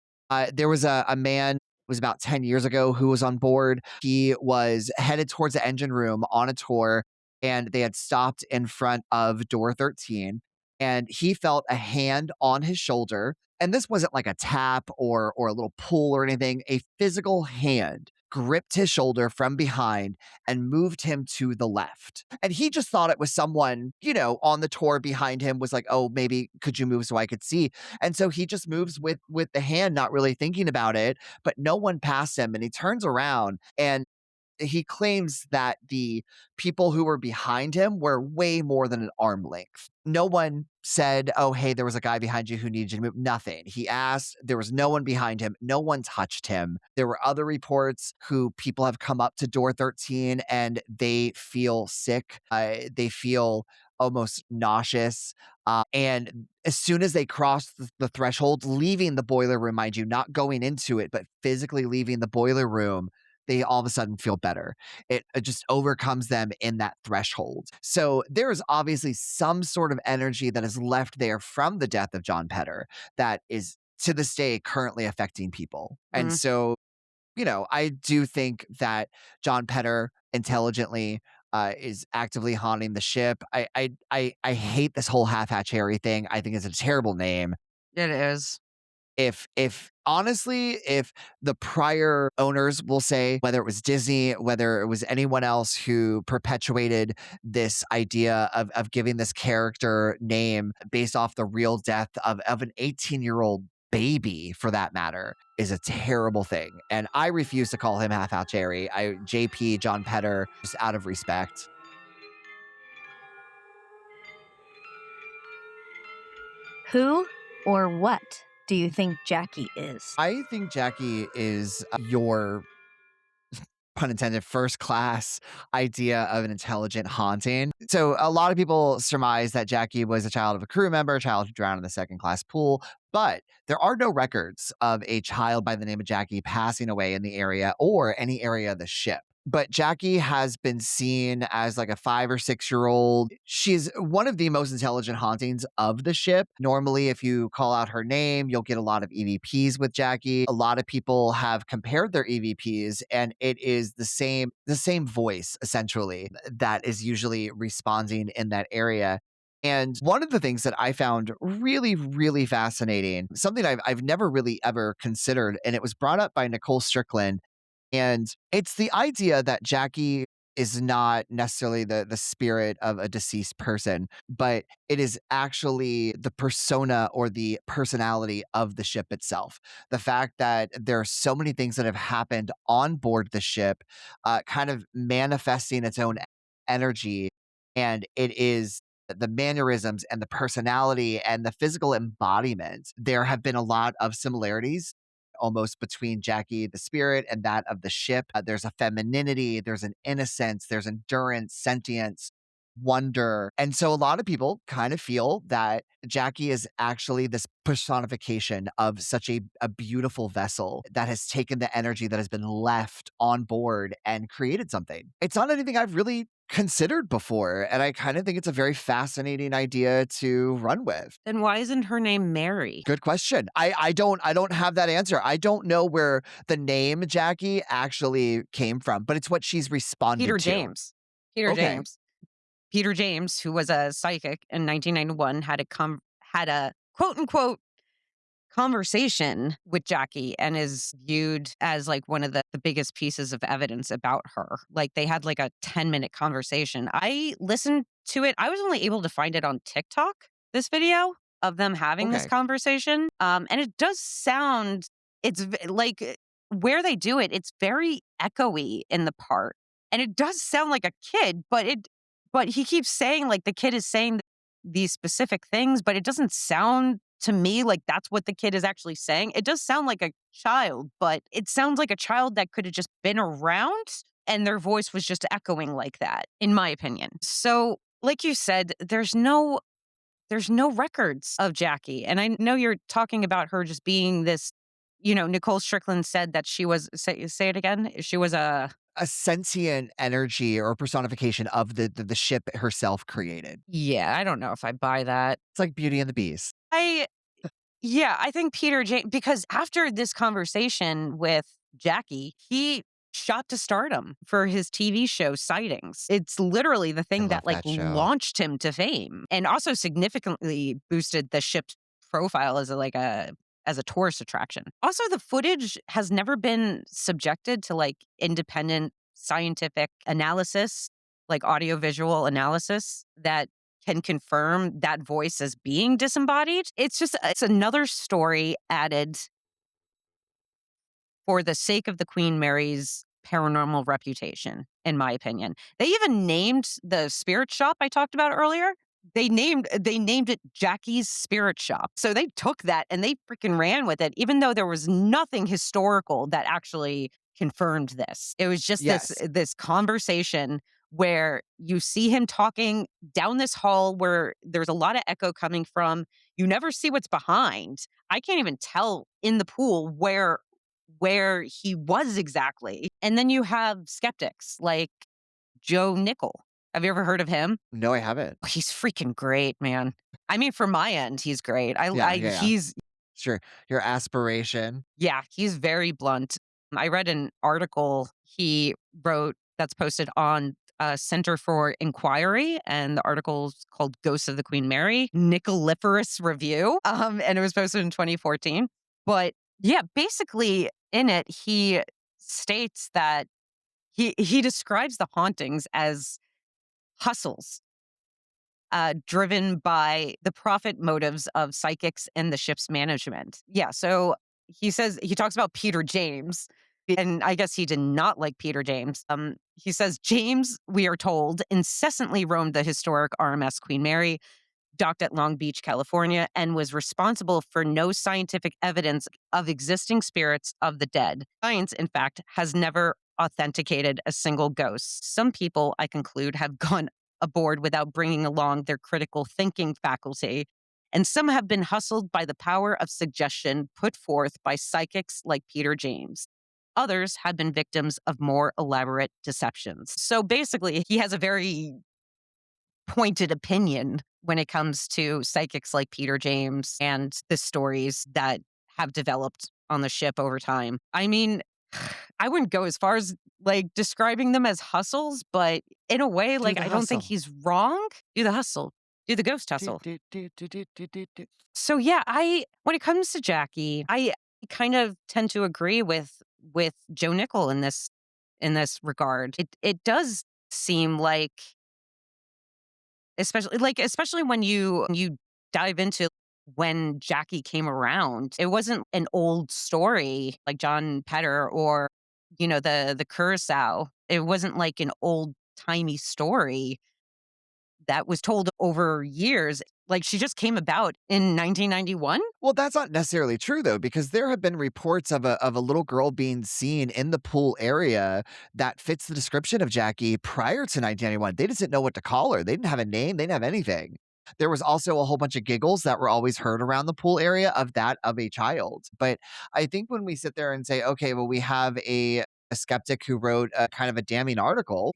There was a man, it was about 10 years ago, who was on board. He was headed towards the engine room on a tour, and they had stopped in front of door 13. And he felt a hand on his shoulder. And this wasn't like a tap or a little pull or anything. A physical hand gripped his shoulder from behind and moved him to the left. And he just thought it was someone, on the tour behind him, was like, "Oh, maybe could you move so I could see?" And so he just moves with the hand, not really thinking about it, but no one passed him, and he turns around, and he claims that the people who were behind him were way more than an arm length. No one said, "Oh, hey, there was a guy behind you who needed you to move." Nothing. He asked, there was no one behind him. No one touched him. There were other reports who people have come up to door 13 and they feel sick. They feel almost nauseous. And as soon as they cross the threshold, leaving the boiler room, mind you, not going into it, but physically leaving the boiler room, they all of a sudden feel better. It just overcomes them in that threshold. So there is obviously some sort of energy that is left there from the death of John Petter that is to this day currently affecting people. And Mm. so, I do think that John Petter intelligently is actively haunting the ship. I hate this whole half hatch Harry thing. I think it's a terrible name. It is. If honestly, if the prior owners, will say, whether it was Disney, whether it was anyone else who perpetuated this idea of giving this character name based off the real death of an 18-year-old baby, for that matter, is a terrible thing. And I refuse to call him half out Jerry. JP John Petter, just out of respect. Who or what do you think Jackie is? I think Jackie is your, pun intended, first class idea of an intelligent haunting. So a lot of people surmise that Jackie was a child of a crew member, a child who drowned in the second class pool, but there are no records of a child by the name of Jackie passing away in the area or any area of the ship. But Jackie has been seen as like a 5 or 6 year old. She's one of the most intelligent hauntings of the ship. Normally, if you call out her name, you'll get a lot of EVPs with Jackie. A lot of people have compared their EVPs, and it is the same voice essentially that is usually responding in that area. And one of the things that I found really, really fascinating, something I've never really ever considered, and it was brought up by Nicole Strickland, and it's the idea that Jackie is not necessarily the spirit of a deceased person, but it is actually the persona or the personality of the ship itself. The fact that there are so many things that have happened on board the ship, kind of manifesting its own energy, and it is the mannerisms and the personality and the physical embodiment. There have been a lot of similarities almost between Jackie, the spirit, and that of the ship. There's a femininity, there's an innocence, there's endurance, sentience. wonder. And so a lot of people kind of feel that Jackie is actually this personification of such a beautiful vessel that has taken the energy that has been left on board and created something. It's not anything I've really considered before. And I kind of think it's a very fascinating idea to run with. Then why isn't her name Mary? Good question. I don't have that answer. I don't know where the name Jackie actually came from, but it's what she's Peter responded to. James. Peter Okay. James. Peter James, who was a psychic in 1991, had a quote unquote conversation with Jackie and is viewed as like one of the biggest pieces of evidence about her. Like they had like a 10-minute conversation. I listened to it. I was only able to find it on TikTok, this video of them having this Okay. conversation. And it does sound, like where they do it, it's very echoey in the part. And it does sound like a kid, but he keeps saying like the kid is saying these specific things, but it doesn't sound to me like that's what the kid is actually saying. It does sound like a child, but it sounds like a child that could have just been around and their voice was just echoing like that, in my opinion. So, like you said, there's no records of Jackie. And I know you're talking about her just being this, Nicole Strickland said that she was say it again. She was a A sentient energy or personification of the ship herself created. yeah, I don't know if I buy that. It's like Beauty and the Beast. I Yeah, I think Peter James, because after this conversation with Jackie, he shot to stardom for his TV show Sightings. It's literally the I thing that love like that show. launched him to fame and also significantly boosted the ship's profile as a tourist attraction. Also, the footage has never been subjected to like independent scientific analysis, like audiovisual analysis that can confirm that voice as being disembodied. It's another story added for the sake of the Queen Mary's paranormal reputation, in my opinion. They even named the spirit shop I talked about earlier. They named it Jackie's Spirit Shop. So they took that and they freaking ran with it, even though there was nothing historical that actually confirmed this. It was just this Yes. this conversation where you see him talking down this hall where there's a lot of echo coming from. You never see what's behind. I can't even tell in the pool where he was exactly. And then you have skeptics like Joe Nickel. Have you ever heard of him? No, I haven't. He's freaking great, man. I mean, from my end, he's great. Yeah, yeah, yeah. Sure. Your aspiration. Yeah, he's very blunt. I read an article he wrote that's posted on Center for Inquiry, and the article's called Ghosts of the Queen Mary, Nickeliferous Review. And it was posted in 2014. But yeah, basically in it, he states that he describes the hauntings as hustles driven by the profit motives of psychics and the ship's management. Yeah, so he talks about Peter James, and I guess he did not like Peter James. He says James, we are told, incessantly roamed the historic RMS Queen Mary, docked at Long Beach, California, and was responsible for no scientific evidence of existing spirits of the dead. Science, in fact, has never authenticated a single ghost. Some people, I conclude, have gone aboard without bringing along their critical thinking faculty, and some have been hustled by the power of suggestion put forth by psychics like Peter James. Others have been victims of more elaborate deceptions. So basically, he has a very pointed opinion when it comes to psychics like Peter James and the stories that have developed on the ship over time. I mean, I wouldn't go as far as like describing them as hustles, but in a way, Do like the I don't think hustle. he's wrong. Do the hustle. Do the ghost Do, hustle. do, do, do, do, do, do, do. So yeah, I when it comes to Jackie, I kind of tend to agree with Joe Nickel in this regard. It does seem like especially when you dive into when Jackie came around, it wasn't an old story like John Petter or, the Curacao. It wasn't like an old timey story that was told over years. Like she just came about in 1991? Well, that's not necessarily true though, because there have been reports of a little girl being seen in the pool area that fits the description of Jackie prior to 1991. They just didn't know what to call her. They didn't have a name. They didn't have anything. There was also a whole bunch of giggles that were always heard around the pool area of that of a child. But I think when we sit there and say, okay, well, we have a skeptic who wrote a kind of a damning article,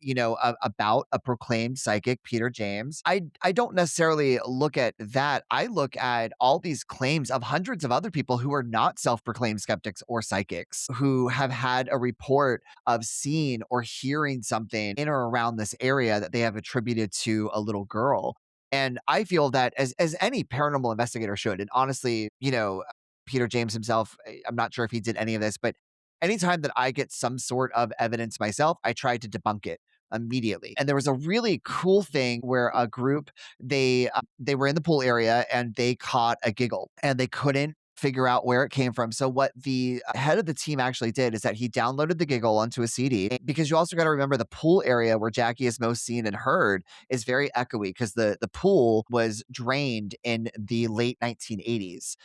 about a proclaimed psychic, Peter James. I don't necessarily look at that. I look at all these claims of hundreds of other people who are not self-proclaimed skeptics or psychics who have had a report of seeing or hearing something in or around this area that they have attributed to a little girl. And I feel that as any paranormal investigator should, and honestly, Peter James himself, I'm not sure if he did any of this, but anytime that I get some sort of evidence myself, I try to debunk it immediately. And there was a really cool thing where a group they were in the pool area and they caught a giggle and they couldn't figure out where it came from. So what the head of the team actually did is that he downloaded the giggle onto a CD, because you also got to remember the pool area where Jackie is most seen and heard is very echoey because the pool was drained in the late 1980s.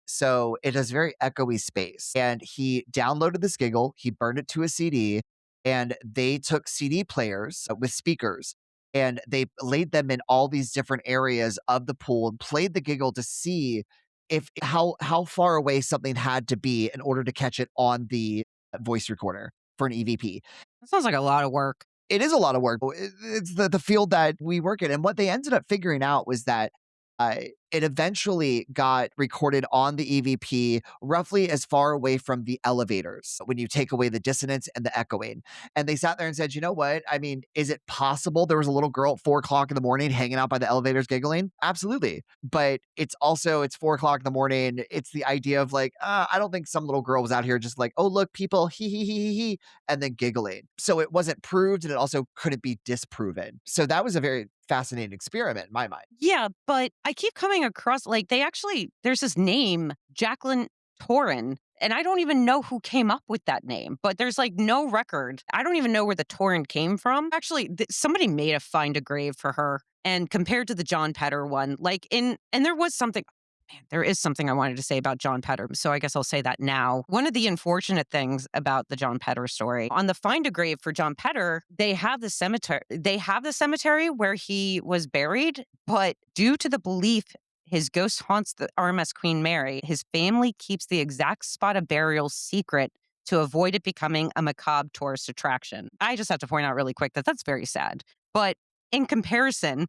So it has very echoey space. And he downloaded this giggle, he burned it to a CD, and they took CD players with speakers and they laid them in all these different areas of the pool and played the giggle to see if how far away something had to be in order to catch it on the voice recorder for an EVP. That sounds like a lot of work. It is a lot of work. It's the field that we work in, and what they ended up figuring out was that uh, it eventually got recorded on the EVP roughly as far away from the elevators when you take away the dissonance and the echoing. And they sat there and said, you know what? I mean, is it possible there was a little girl at 4 o'clock in the morning hanging out by the elevators giggling? Absolutely. But it's 4 o'clock in the morning. It's the idea of like, I don't think some little girl was out here just like, oh, look, people, hee hee hee hee hee, and then giggling. So it wasn't proved and it also couldn't be disproven. So that was a very fascinating experiment in my mind. Yeah, but I keep coming across like there's this name, Jacqueline Torin, and I don't even know who came up with that name, but there's like no record. I don't even know where the Torin came from. Actually, somebody made a find a grave for her. And compared to the John Petter one, and there was something, man, there is something I wanted to say about John Petter. So I guess I'll say that now. One of the unfortunate things about the John Petter story, on the find a grave for John Petter, they have the cemetery. They have the cemetery where he was buried, but due to the belief his ghost haunts the RMS Queen Mary, his family keeps the exact spot of burial secret to avoid it becoming a macabre tourist attraction. I just have to point out really quick that that's very sad. But in comparison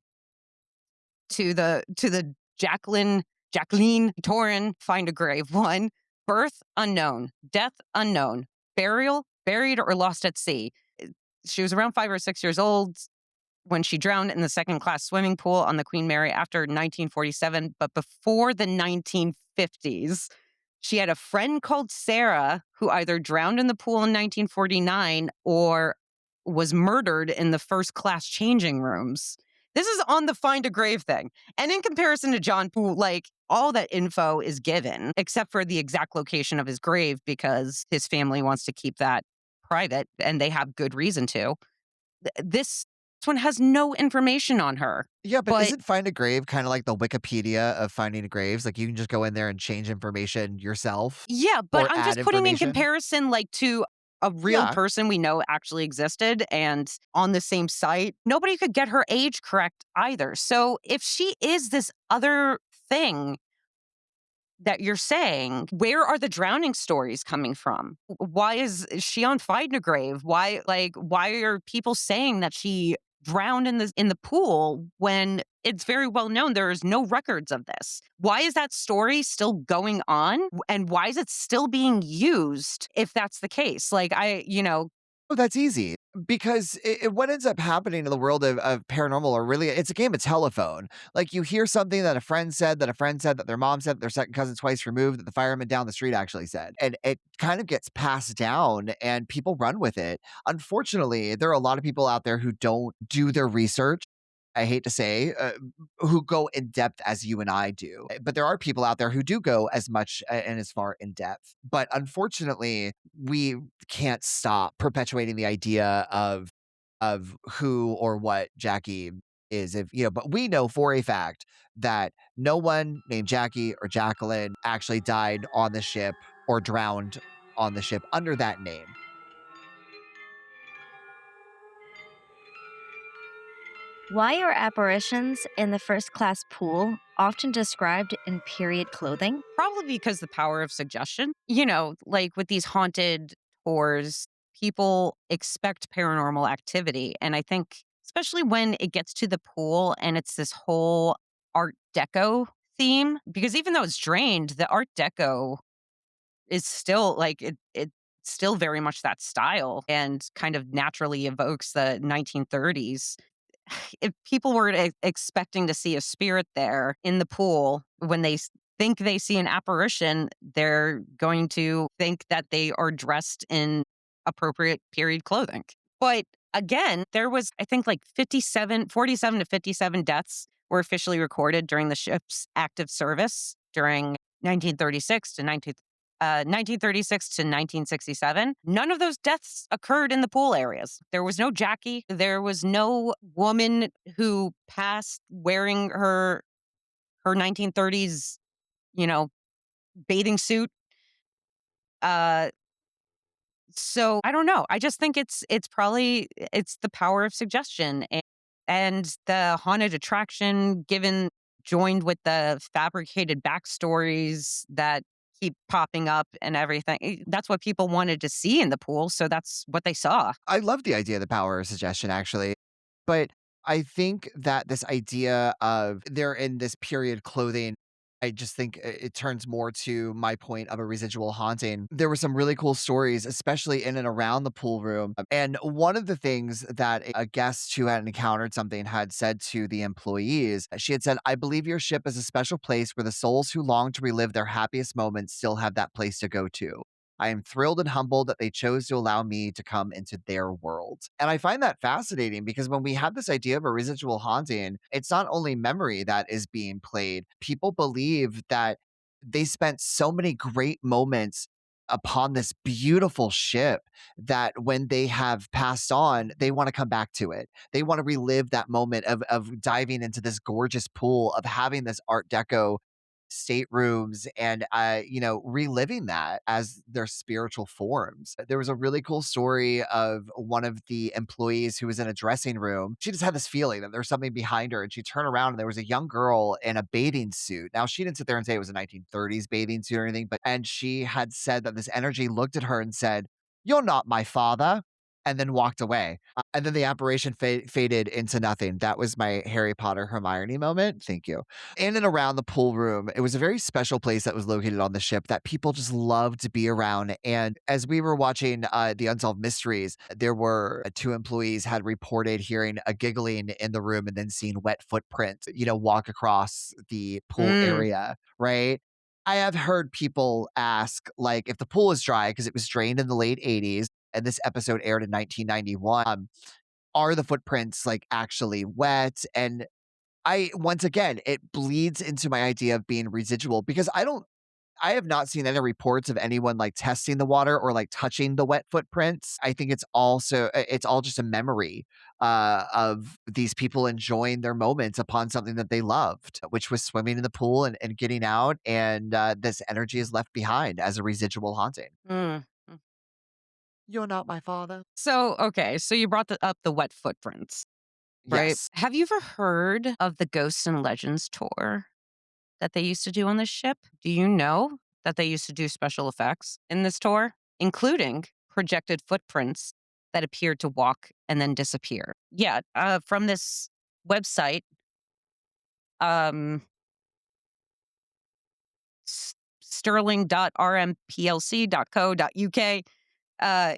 to the Jacqueline Torin find a grave one, birth unknown, death unknown, burial buried or lost at sea. She was around 5 or 6 years old when she drowned in the second class swimming pool on the Queen Mary after 1947, but before the 1950s. She had a friend called Sarah who either drowned in the pool in 1949 or was murdered in the first class changing rooms. This is on the find a grave thing. And in comparison to John Poole, like all that info is given, except for the exact location of his grave because his family wants to keep that private and they have good reason to. This one has no information on her. Yeah, but But isn't Find a Grave kind of like the Wikipedia of finding graves? Like you can just go in there and change information yourself yeah, but or I'm add just putting in information? comparison like to a real Yeah. person we know actually existed and on the same site. Nobody could get her age correct either. So if she is this other thing that you're saying, where are the drowning stories coming from? Why is she on Find a Grave? Why are people saying that she drowned in the pool when it's very well known there is no records of this? Why is that story still going on? And why is it still being used if that's the case? Oh, that's easy because what ends up happening in the world of paranormal are really, it's a game of telephone. Like you hear something that a friend said, that a friend said, that their mom said, that their second cousin twice removed, that the fireman down the street actually said. And it kind of gets passed down and people run with it. Unfortunately, there are a lot of people out there who don't do their research. I hate to say, who go in depth as you and I do. But there are people out there who do go as much and as far in depth. But unfortunately, we can't stop perpetuating the idea of who or what Jackie is, if but we know for a fact that no one named Jackie or Jacqueline actually died on the ship or drowned on the ship under that name. Why are apparitions in the first class pool often described in period clothing? Probably because the power of suggestion. Like with these haunted tours, people expect paranormal activity. And I think, especially when it gets to the pool and it's this whole Art Deco theme, because even though it's drained, the Art Deco is still like it still very much that style and kind of naturally evokes the 1930s. If people were expecting to see a spirit there in the pool when they think they see an apparition, they're going to think that they are dressed in appropriate period clothing. But again, there was, I think, like 47 to 57 deaths were officially recorded during the ship's active service during 1936 to 1936 to 1967. None of those deaths occurred in the pool areas. There was no Jackie. There was no woman who passed wearing her 1930s, you know, bathing suit. Uh, so I don't know. I just think it's probably it's the power of suggestion and the haunted attraction given joined with the fabricated backstories that keep popping up and everything. That's what people wanted to see in the pool, so that's what they saw. I love the idea of the power of suggestion, actually. But I think that this idea of they're in this period clothing, I just think it turns more to my point of a residual haunting. There were some really cool stories, especially in and around the pool room. And one of the things that a guest who had encountered something had said to the employees, she had said, I believe your ship is a special place where the souls who long to relive their happiest moments still have that place to go to. I am thrilled and humbled that they chose to allow me to come into their world. And I find that fascinating because when we have this idea of a residual haunting, it's not only memory that is being played. People believe that they spent so many great moments upon this beautiful ship that when they have passed on, they want to come back to it. They want to relive that moment of diving into this gorgeous pool, of having this Art Deco staterooms and reliving that as their spiritual forms. There was a really cool story of one of the employees who was in a dressing room. She just had this feeling that there was something behind her, and she turned around and there was a young girl in a bathing suit. Now, she didn't sit there and say it was a 1930s bathing suit or anything, but and she had said that this energy looked at her and said, "You're not my father," and then walked away. And then the apparition faded into nothing. That was my Harry Potter Hermione moment. Thank you. In and around the pool room, it was a very special place that was located on the ship that people just loved to be around. And as we were watching the Unsolved Mysteries, there were two employees had reported hearing a giggling in the room and then seeing wet footprints, walk across the pool Mm. area, right? I have heard people ask, like, if the pool is dry because it was drained in the late 80s and this episode aired in 1991, are the footprints like actually wet? And once again, it bleeds into my idea of being residual because I have not seen any reports of anyone like testing the water or like touching the wet footprints. I think it's all just a memory of these people enjoying their moments upon something that they loved, which was swimming in the pool and getting out. And this energy is left behind as a residual haunting. Mm. You're not my father. So, okay, so you brought up the wet footprints, right? Yes. Have you ever heard of the Ghosts and Legends tour that they used to do on this ship? Do you know that they used to do special effects in this tour, including projected footprints that appeared to walk and then disappear? Yeah, from this website, um, sterling.rmplc.co.uk, uh,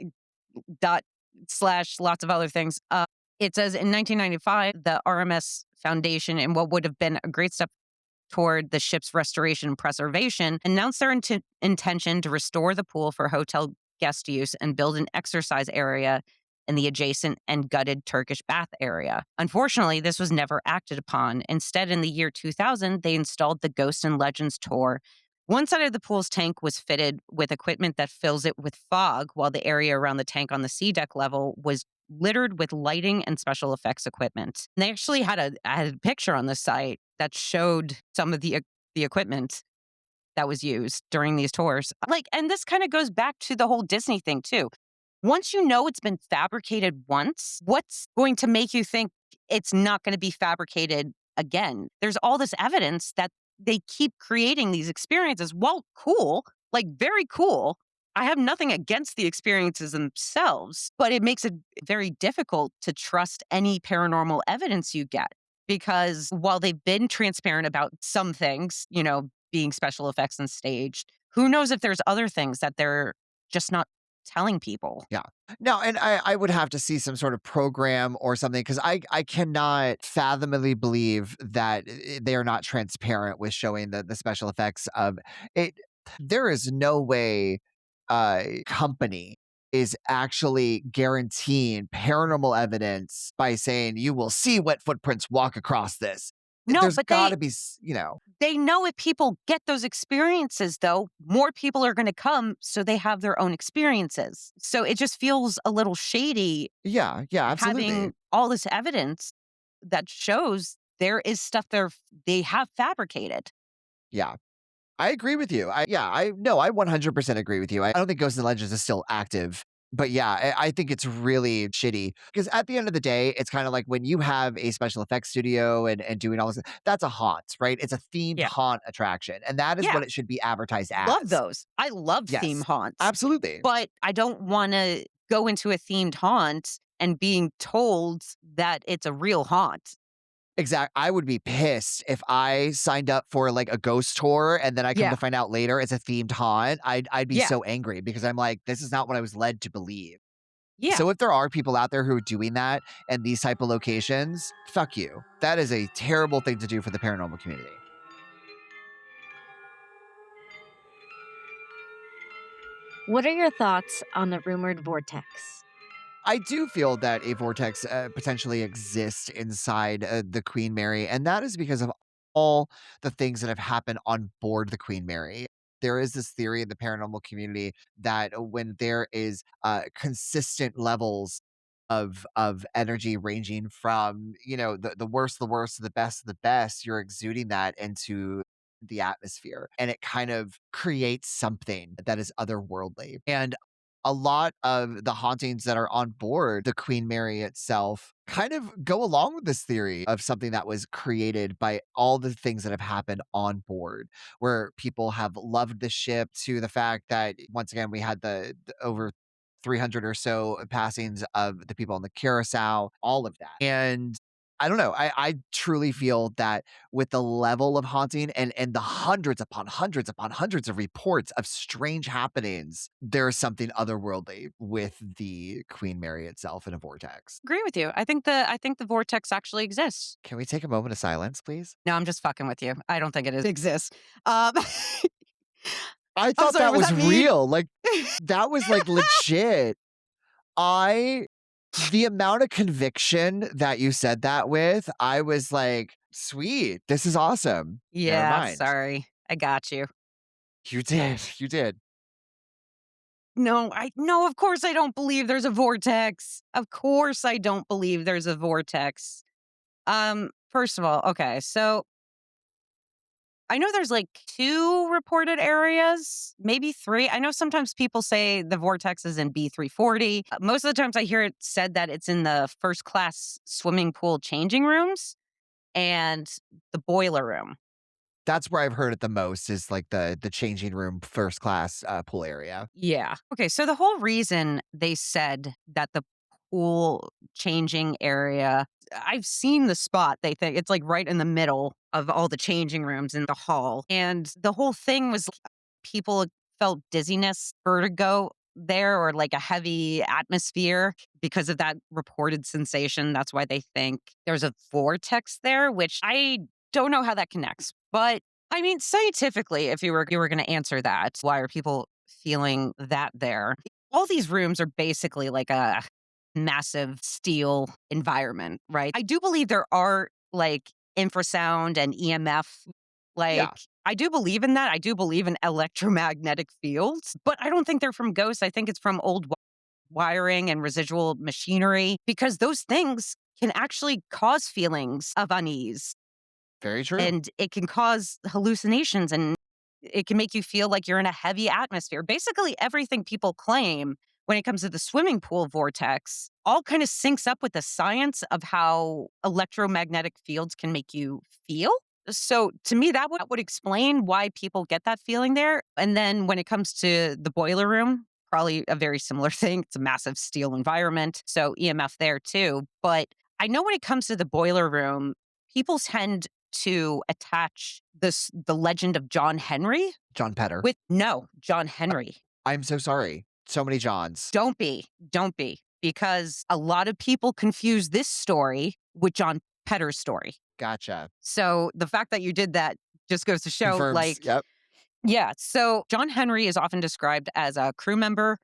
dot slash lots of other things. It says in 1995, the RMS Foundation, in what would have been a great step toward the ship's restoration and preservation, announced their intention to restore the pool for hotel guest use and build an exercise area in the adjacent and gutted Turkish bath area. Unfortunately, this was never acted upon. Instead, in the year 2000, they installed the Ghosts and Legends tour. One side of the pool's tank was fitted with equipment that fills it with fog, while the area around the tank on the sea deck level was littered with lighting and special effects equipment. And they actually had a picture on the site that showed some of the equipment that was used during these tours. Like, and this kind of goes back to the whole Disney thing too. Once you know it's been fabricated once, what's going to make you think it's not going to be fabricated again? There's all this evidence that they keep creating these experiences. Well, cool, like very cool. I have nothing against the experiences themselves, but it makes it very difficult to trust any paranormal evidence you get because while they've been transparent about some things, being special effects and staged, who knows if there's other things that they're just not telling people. Yeah. No, and I would have to see some sort of program or something because I cannot fathomably believe that they are not transparent with showing the special effects of it. There is no way a company is actually guaranteeing paranormal evidence by saying you will see wet footprints walk across this. No, There's but got they to be, they know if people get those experiences though, more people are going to come so they have their own experiences. So it just feels a little shady yeah, yeah, absolutely. having all this evidence that shows there is stuff they have fabricated. Yeah. I agree with you. I 100% agree with you. I don't think Ghosts and Legends is still active. But yeah, I think it's really shitty because at the end of the day, it's kind of like when you have a special effects studio and doing all this, that's a haunt, right? It's a themed Yeah. haunt attraction. And that is Yeah. what it should be advertised Love as. those. I love theme Yes, haunts, absolutely. but I don't want to go into a themed haunt and being told that it's a real haunt. Exactly. I would be pissed if I signed up for like a ghost tour and then I come Yeah. to find out later it's a themed haunt. I'd be Yeah. so angry because I'm like, this is not what I was led to believe. Yeah. So if there are people out there who are doing that and these type of locations, fuck you. That is a terrible thing to do for the paranormal community. What are your thoughts on the rumored vortex? I do feel that a vortex potentially exists inside the Queen Mary, and that is because of all the things that have happened on board the Queen Mary. There is this theory in the paranormal community that when there is consistent levels of energy ranging from the worst of the worst to the best of the best, you're exuding that into the atmosphere, and it kind of creates something that is otherworldly. And a lot of the hauntings that are on board the Queen Mary itself kind of go along with this theory of something that was created by all the things that have happened on board, where people have loved the ship to the fact that, once again, we had the over 300 or so passings of the people on the Curacao, all of that. And I don't know. I truly feel that with the level of haunting and the hundreds upon hundreds upon hundreds of reports of strange happenings, there's something otherworldly with the Queen Mary itself in a vortex. Agree with you. I think the vortex actually exists. Can we take a moment of silence, please? No, I'm just fucking with you. I don't think exists. Um, I I'm thought sorry, that was was that mean? real. Like, that was like legit. I The amount of conviction that you said that with, I was like, "Sweet, this is awesome." Never Yeah, mind. sorry. I got you. You did, you did. No, of course I don't believe there's a vortex. Of course I don't believe there's a vortex. First of all, okay, so I know there's like 2 reported areas, maybe 3. I know sometimes people say the vortex is in B340. Most of the times I hear it said that it's in the first class swimming pool changing rooms and the boiler room. That's where I've heard it the most is like the changing room first class, pool area. Yeah. Okay, so the whole reason they said that the pool changing area, I've seen the spot. They think it's like right in the middle of all the changing rooms in the hall. And the whole thing was people felt dizziness, vertigo there, or like a heavy atmosphere because of that reported sensation. That's why they think there's a vortex there, which I don't know how that connects. But I mean, scientifically, if you were going to answer that, why are people feeling that there? All these rooms are basically like a massive steel environment, right? I do believe there are like infrasound and EMF. Like, Yeah. I do believe in that. I do believe in electromagnetic fields, but I don't think they're from ghosts. I think it's from old. wiring and residual machinery, because those things can actually cause feelings of unease, Very true. and it can cause hallucinations, and it can make you feel like you're in a heavy atmosphere. Basically, everything people claim when it comes to the swimming pool vortex all kind of syncs up with the science of how electromagnetic fields can make you feel. So to me, that would explain why people get that feeling there. And then when it comes to the boiler room, probably a very similar thing. It's a massive steel environment. So EMF there too. But I know when it comes to the boiler room, people tend to attach the legend of John Henry John Petter. with no, John Henry. I'm so sorry. So many Johns. Don't be, because a lot of people confuse this story with John Petter's story. Gotcha. So the fact that you did that just goes to show, Confirms. like, Yep. yeah. So John Henry is often described as a crew member.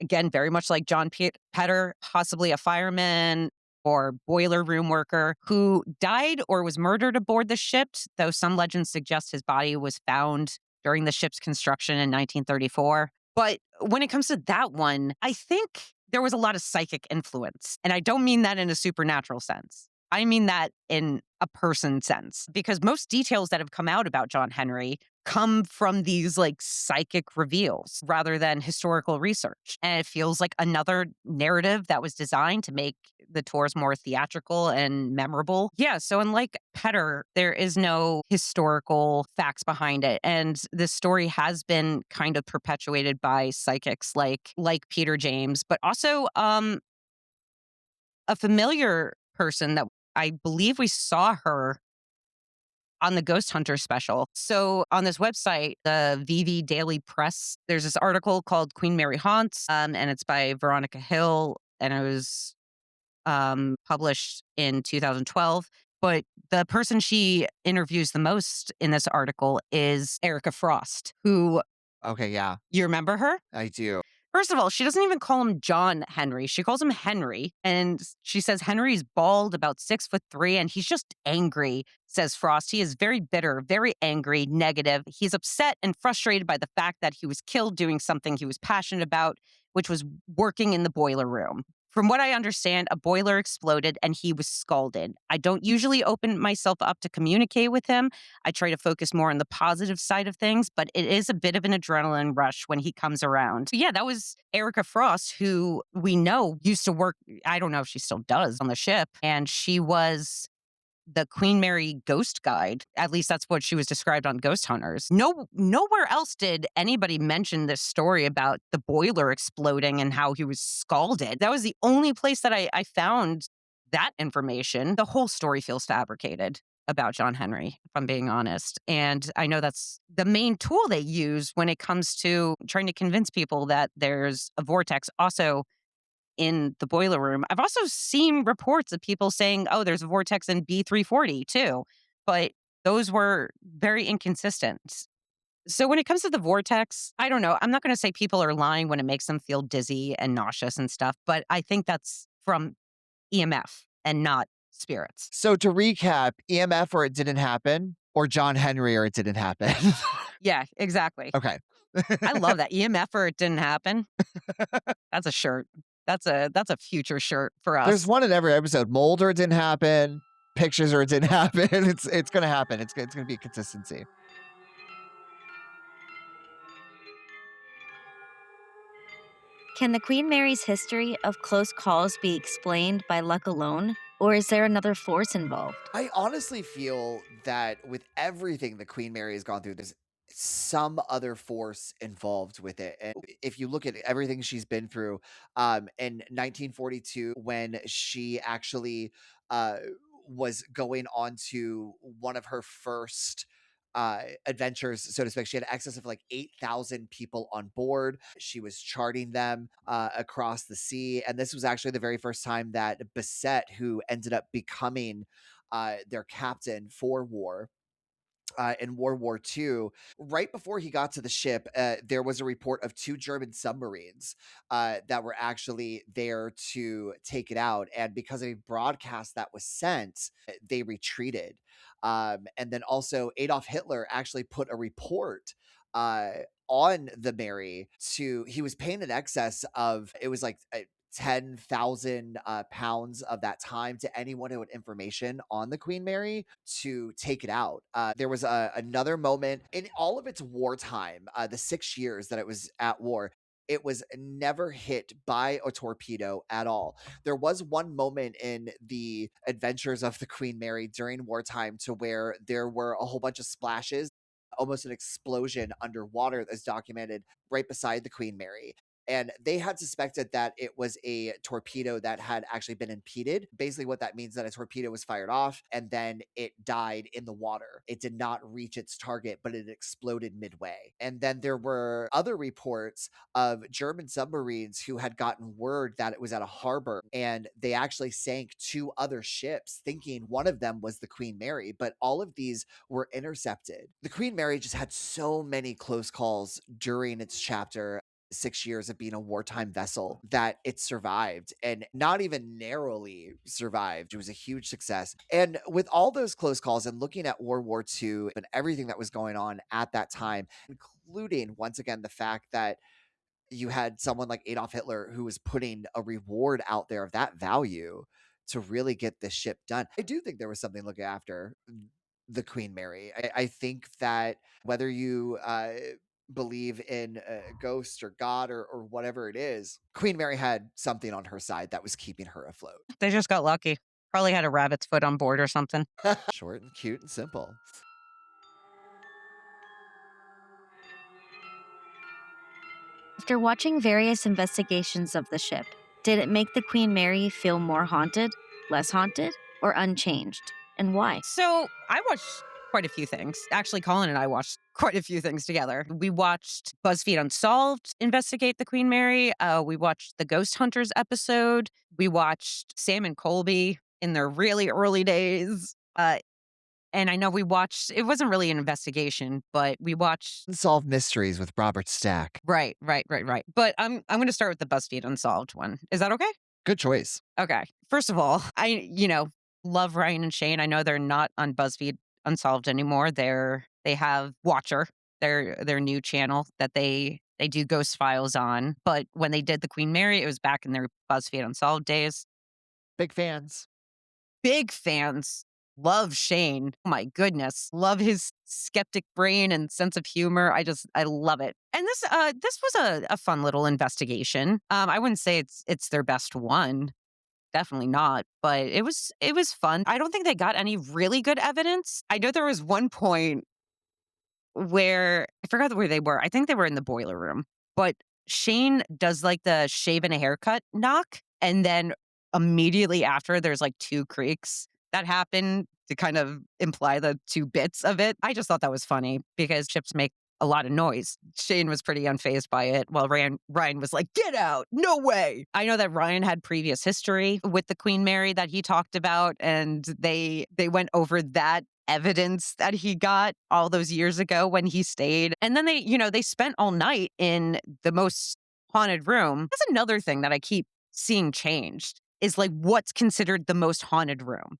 Again, very much like John Petter, possibly a fireman or boiler room worker who died or was murdered aboard the ship, though some legends suggest his body was found during the ship's construction in 1934. But when it comes to that one, I think there was a lot of psychic influence. And I don't mean that in a supernatural sense. I mean that in a person sense, because most details that have come out about John Henry come from these like psychic reveals rather than historical research. And it feels like another narrative that was designed to make the tours more theatrical and memorable. Yeah. So unlike Petter, there is no historical facts behind it. And this story has been kind of perpetuated by psychics like Peter James, but also a familiar person that I believe we saw her on the Ghost Hunter special. So on this website, the VV Daily Press, there's this article called Queen Mary Haunts, and it's by Veronica Hill, and it was published in 2012. But the person she interviews the most in this article is Erica Frost, who, Okay, yeah, you remember her? I do. First of all, she doesn't even call him John Henry. She calls him Henry. And she says Henry's bald, about 6'3", and he's just angry, says Frost. He is very bitter, very angry, negative. He's upset and frustrated by the fact that he was killed doing something he was passionate about, which was working in the boiler room. From what I understand, a boiler exploded and he was scalded. I don't usually open myself up to communicate with him. I try to focus more on the positive side of things, but it is a bit of an adrenaline rush when he comes around. So yeah, that was Erica Frost, who we know used to work, I don't know if she still does, on the ship. And she was the Queen Mary ghost guide. At least that's what she was described on Ghost Hunters. Nowhere else did anybody mention this story about the boiler exploding and how he was scalded. That was the only place that I found that information. The whole story feels fabricated about John Henry, if I'm being honest. And I know that's the main tool they use when it comes to trying to convince people that there's a vortex. Also, in the boiler room. I've also seen reports of people saying, oh, there's a vortex in B340 too, but those were very inconsistent. So when it comes to the vortex, I don't know. I'm not going to say people are lying when it makes them feel dizzy and nauseous and stuff, but I think that's from EMF and not spirits. So to recap, EMF or it didn't happen, or John Henry or it didn't happen. Yeah, exactly. Okay. I love that. EMF or it didn't happen. That's a shirt. That's a future shirt for us. There's one in every episode. Mold or it didn't happen. Pictures or it didn't happen. It's gonna happen. It's gonna be a consistency. Can the Queen Mary's history of close calls be explained by luck alone, or is there another force involved? I honestly feel that with everything the Queen Mary has gone through, there's some other force involved with it. And if you look at everything she's been through, in 1942, when she actually uh, was going on to one of her first adventures, so to speak. She had access of like 8,000 people on board. She was charting them across the sea. And this was actually the very first time that Bassett, who ended up becoming their captain for war, in World War II, right before he got to the ship, there was a report of two German submarines that were actually there to take it out. And because of a broadcast that was sent, they retreated. And then also, Adolf Hitler actually put a report on the Mary he was paying in excess of, it was like 10,000 pounds of that time to anyone who had information on the Queen Mary to take it out. There was another moment in all of its wartime, the 6 years that it was at war. It was never hit by a torpedo at all. There was one moment in the adventures of the Queen Mary during wartime to where there were a whole bunch of splashes, almost an explosion underwater that's documented right beside the Queen Mary. And they had suspected that it was a torpedo that had actually been impeded. Basically, what that means is that a torpedo was fired off and then it died in the water. It did not reach its target, but it exploded midway. And then there were other reports of German submarines who had gotten word that it was at a harbor and they actually sank two other ships, thinking one of them was the Queen Mary, but all of these were intercepted. The Queen Mary just had so many close calls during its chapter, 6 years of being a wartime vessel, that it survived, and not even narrowly survived. It was a huge success. And with all those close calls and looking at World War II and everything that was going on at that time, including once again the fact that you had someone like Adolf Hitler who was putting a reward out there of that value to really get this ship done. I do think there was something to look after the Queen Mary. I think that whether you believe in ghosts or God or whatever it is, Queen Mary had something on her side that was keeping her afloat. They just got lucky. Probably had a rabbit's foot on board or something. Short and cute and simple. After watching various investigations of the ship, did it make the Queen Mary feel more haunted, less haunted, or unchanged? And why? So I watched quite a few things. Actually, Colin and I watched quite a few things together. We watched BuzzFeed Unsolved investigate the Queen Mary. We watched the Ghost Hunters episode. We watched Sam and Colby in their really early days. And I know we watched, it wasn't really an investigation, but we watched. Unsolved Mysteries with Robert Stack. Right. But I'm going to start with the BuzzFeed Unsolved one. Is that okay? Good choice. Okay. First of all, I love Ryan and Shane. I know they're not on BuzzFeed Unsolved anymore. They have Watcher, their new channel that they do ghost files on. But when they did the Queen Mary, it was back in their BuzzFeed Unsolved days. Big fans. Big fans. Love Shane. Oh my goodness. Love his skeptic brain and sense of humor. I love it. And this was a fun little investigation. I wouldn't say it's their best one. Definitely not, but it was fun. I don't think they got any really good evidence. I know there was one point where I forgot where they were. I think they were in the boiler room. But Shane does like the shave and a haircut knock, and then immediately after there's like two creaks that happen to kind of imply the two bits of it. I just thought that was funny because chips make a lot of noise. Shane was pretty unfazed by it, while Ryan was like, "Get out! No way!" I know that Ryan had previous history with the Queen Mary that he talked about, and they went over that evidence that he got all those years ago when he stayed. And then they spent all night in the most haunted room. That's another thing that I keep seeing changed is like what's considered the most haunted room.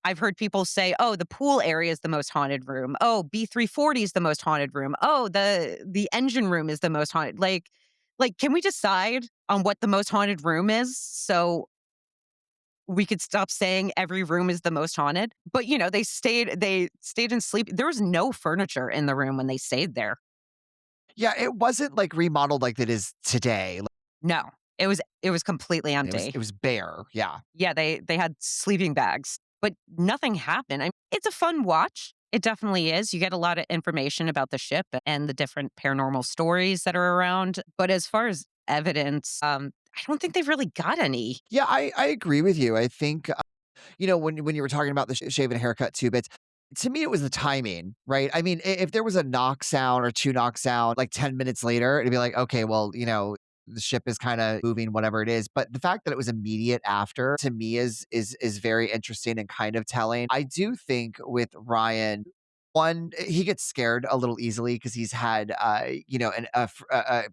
I've heard people say, "Oh, the pool area is the most haunted room. Oh, B340 is the most haunted room. Oh, the engine room is the most haunted." Like, can we decide on what the most haunted room is so we could stop saying every room is the most haunted? But they stayed in sleep. There was no furniture in the room when they stayed there. Yeah, it wasn't like remodeled like it is today. No, it was completely It was empty. it was bare. Yeah. Yeah, they had sleeping bags, but nothing happened. It's a fun watch. It definitely is. You get a lot of information about the ship and the different paranormal stories that are around. But as far as evidence, I don't think they've really got any. Yeah, I agree with you. I think when you were talking about the shave and haircut 2 bits, to me, it was the timing, right? I mean, if there was a knock sound or 2 knock sound, like 10 minutes later, it'd be like, "Okay, well, the ship is kinda moving, whatever it is." But the fact that it was immediate after, to me, is very interesting and kind of telling. I do think with Ryan, one, he gets scared a little easily because he's had, a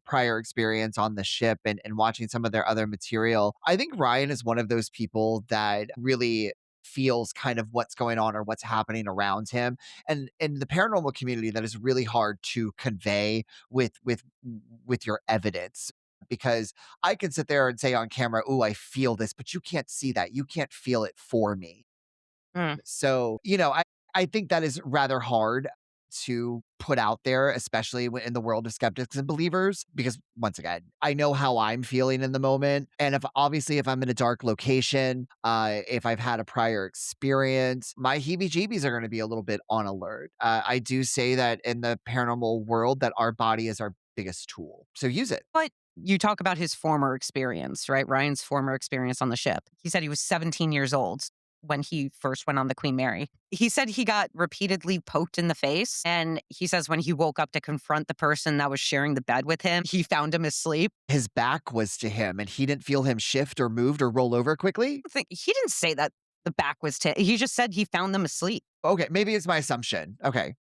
prior experience on the ship and watching some of their other material. I think Ryan is one of those people that really feels kind of what's going on or what's happening around him. And in the paranormal community, that is really hard to convey with your evidence, because I can sit there and say on camera, "Ooh, I feel this," but you can't see that. You can't feel it for me. Mm. So, I think that is rather hard to put out there, especially in the world of skeptics and believers, because once again, I know how I'm feeling in the moment. And if I'm in a dark location, if I've had a prior experience, my heebie jeebies are going to be a little bit on alert. I do say that in the paranormal world, that our body is our biggest tool. So use it. But you talk about his former experience, right? Ryan's former experience on the ship. He said he was 17 years old when he first went on the Queen Mary. He said he got repeatedly poked in the face. And he says when he woke up to confront the person that was sharing the bed with him, he found him asleep. His back was to him and he didn't feel him shift or moved or roll over quickly. He didn't say that the back was to, he just said he found them asleep. Okay, maybe it's my assumption. Okay.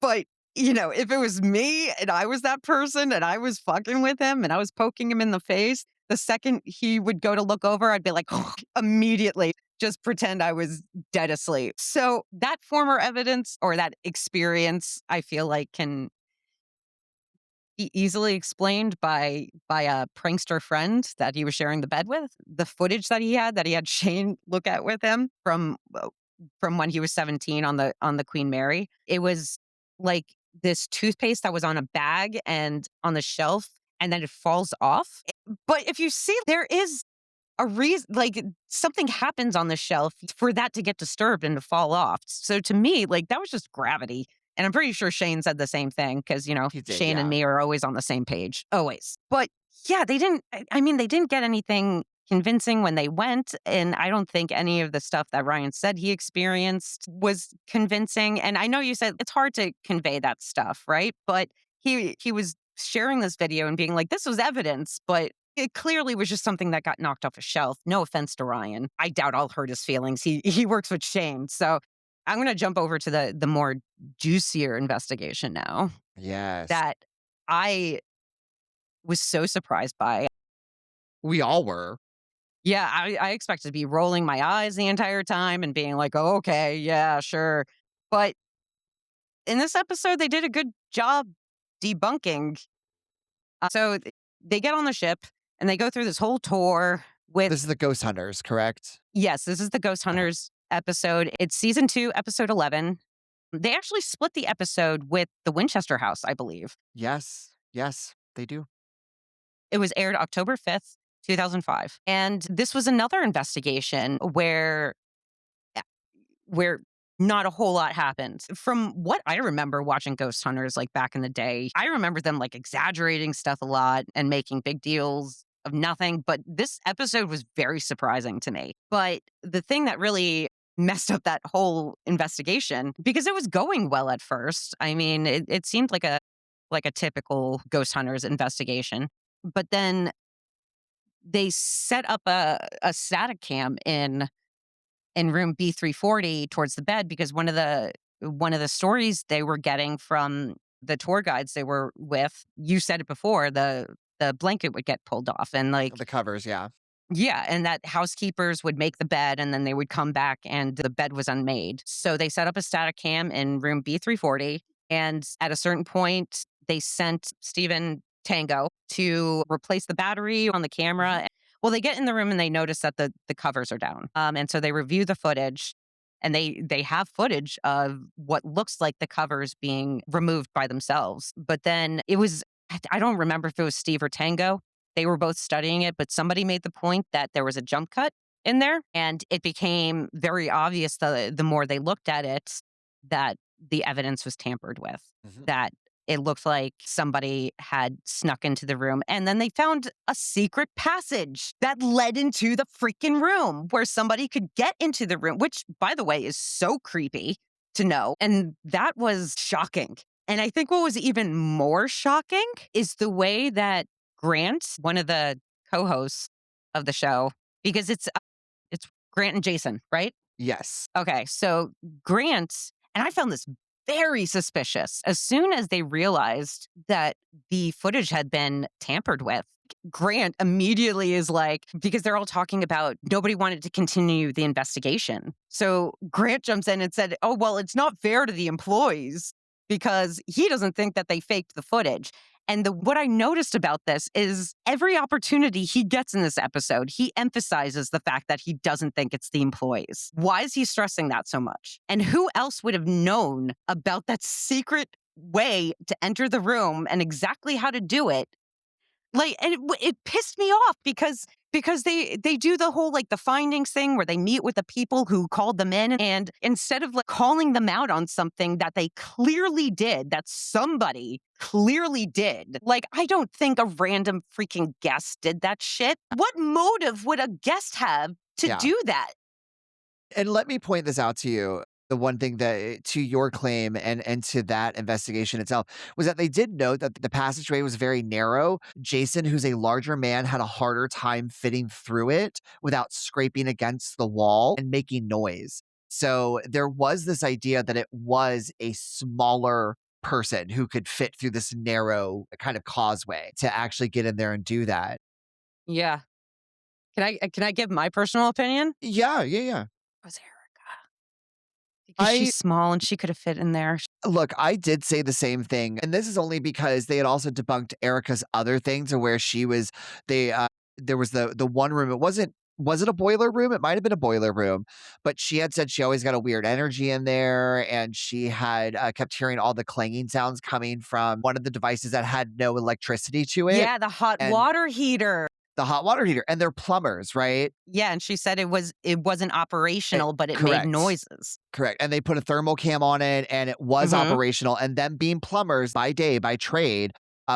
But, if it was me and I was that person and I was fucking with him and I was poking him in the face, the second he would go to look over, I'd be like, immediately just pretend I was dead asleep. So that former evidence or that experience, I feel like can easily explained by a prankster friend that he was sharing the bed with. The footage that he had Shane look at with him from when he was 17 on the Queen Mary. It was like this toothpaste that was on a bag and on the shelf, and then it falls off. But if you see, there is a reason, like something happens on the shelf for that to get disturbed and to fall off. So to me, like that was just gravity. And I'm pretty sure Shane said the same thing because, He did, Shane and yeah. me are always on the same page, always. But yeah, they didn't, I mean, they didn't get anything convincing when they went. And I don't think any of the stuff that Ryan said he experienced was convincing. And I know you said it's hard to convey that stuff, right? But he was sharing this video and being like, this was evidence, but it clearly was just something that got knocked off a shelf. No offense to Ryan. I doubt I'll hurt his feelings. He works with Shane. So I'm going to jump over to the more juicier investigation now Yes. that I was so surprised by. We all were. Yeah, I expected to be rolling my eyes the entire time and being like, oh, okay, yeah, sure. But in this episode, they did a good job debunking. They get on the ship and they go through this whole tour with. This is the ghost hunters, correct? Yes, this is the Ghost Okay. Hunters episode. It's season 2, episode 11. They actually split the episode with the Winchester House, I believe. Yes. Yes, they do. It was aired October 5th, 2005. And this was another investigation where not a whole lot happened. From what I remember watching Ghost Hunters like back in the day, I remember them like exaggerating stuff a lot and making big deals of nothing. But this episode was very surprising to me. But the thing that really messed up that whole investigation, because it was going well at first. I mean, it seemed like a typical Ghost Hunters investigation. But then they set up a static cam in room B340 towards the bed because one of the stories they were getting from the tour guides they were with, you said it before, the blanket would get pulled off and like The covers, yeah. yeah, and that housekeepers would make the bed and then they would come back and the bed was unmade. So they set up a static cam in room B340 and at a certain point they sent Stephen Tango to replace the battery on the Mhm. camera. Well, they get in the room and they notice that the covers are down. And so they review the footage and they have footage of what looks like the covers being removed by themselves. But then it was, I don't remember if it was Steve or Tango. They were both studying it, but somebody made the point that there was a jump cut in there. And it became very obvious the more they looked at it that the evidence was tampered with, Mhm. that it looked like somebody had snuck into the room. And then they found a secret passage that led into the freaking room where somebody could get into the room, which, by the way, is so creepy to know. And that was shocking. And I think what was even more shocking is the way that Grant, one of the co-hosts of the show, because it's Grant and Jason, right? Yes. Okay, so Grant, and I found this very suspicious. As soon as they realized that the footage had been tampered with, Grant immediately is like, because they're all talking about nobody wanted to continue the investigation. So Grant jumps in and said, oh, well, it's not fair to the employees because he doesn't think that they faked the footage. And what I noticed about this is every opportunity he gets in this episode, he emphasizes the fact that he doesn't think it's the employees. Why is he stressing that so much? And who else would have known about that secret way to enter the room and exactly how to do it? Like, and it pissed me off because they do the whole, like, the findings thing where they meet with the people who called them in, and instead of, like, calling them out on something that they clearly did, that somebody clearly did, like, I don't think a random freaking guest did that shit. What motive would a guest have to Yeah. do that? And let me point this out to you. The one thing that to your claim and to that investigation itself was that they did note that the passageway was very narrow. Jason, who's a larger man, had a harder time fitting through it without scraping against the wall and making noise. So there was this idea that it was a smaller person who could fit through this narrow kind of causeway to actually get in there and do that. Yeah. Can I give my personal opinion? Yeah, yeah, yeah. Was Erica. Because I she's small and she could have fit in there. Look, I did say the same thing, and this is only because they had also debunked Erica's other thing to where she was they, there was the one room, was it a boiler room? It might have been a boiler room, but she had said she always got a weird energy in there, and she had, kept hearing all the clanging sounds coming from one of the devices that had no electricity to it, Yeah, the hot and water heater. the hot water heater, and they're plumbers, right? Yeah, and she said it wasn't Eh operational, but it made correct. noises. Correct, and they put a thermal cam on it, and it was Mhm. operational, and them being plumbers by day, by trade,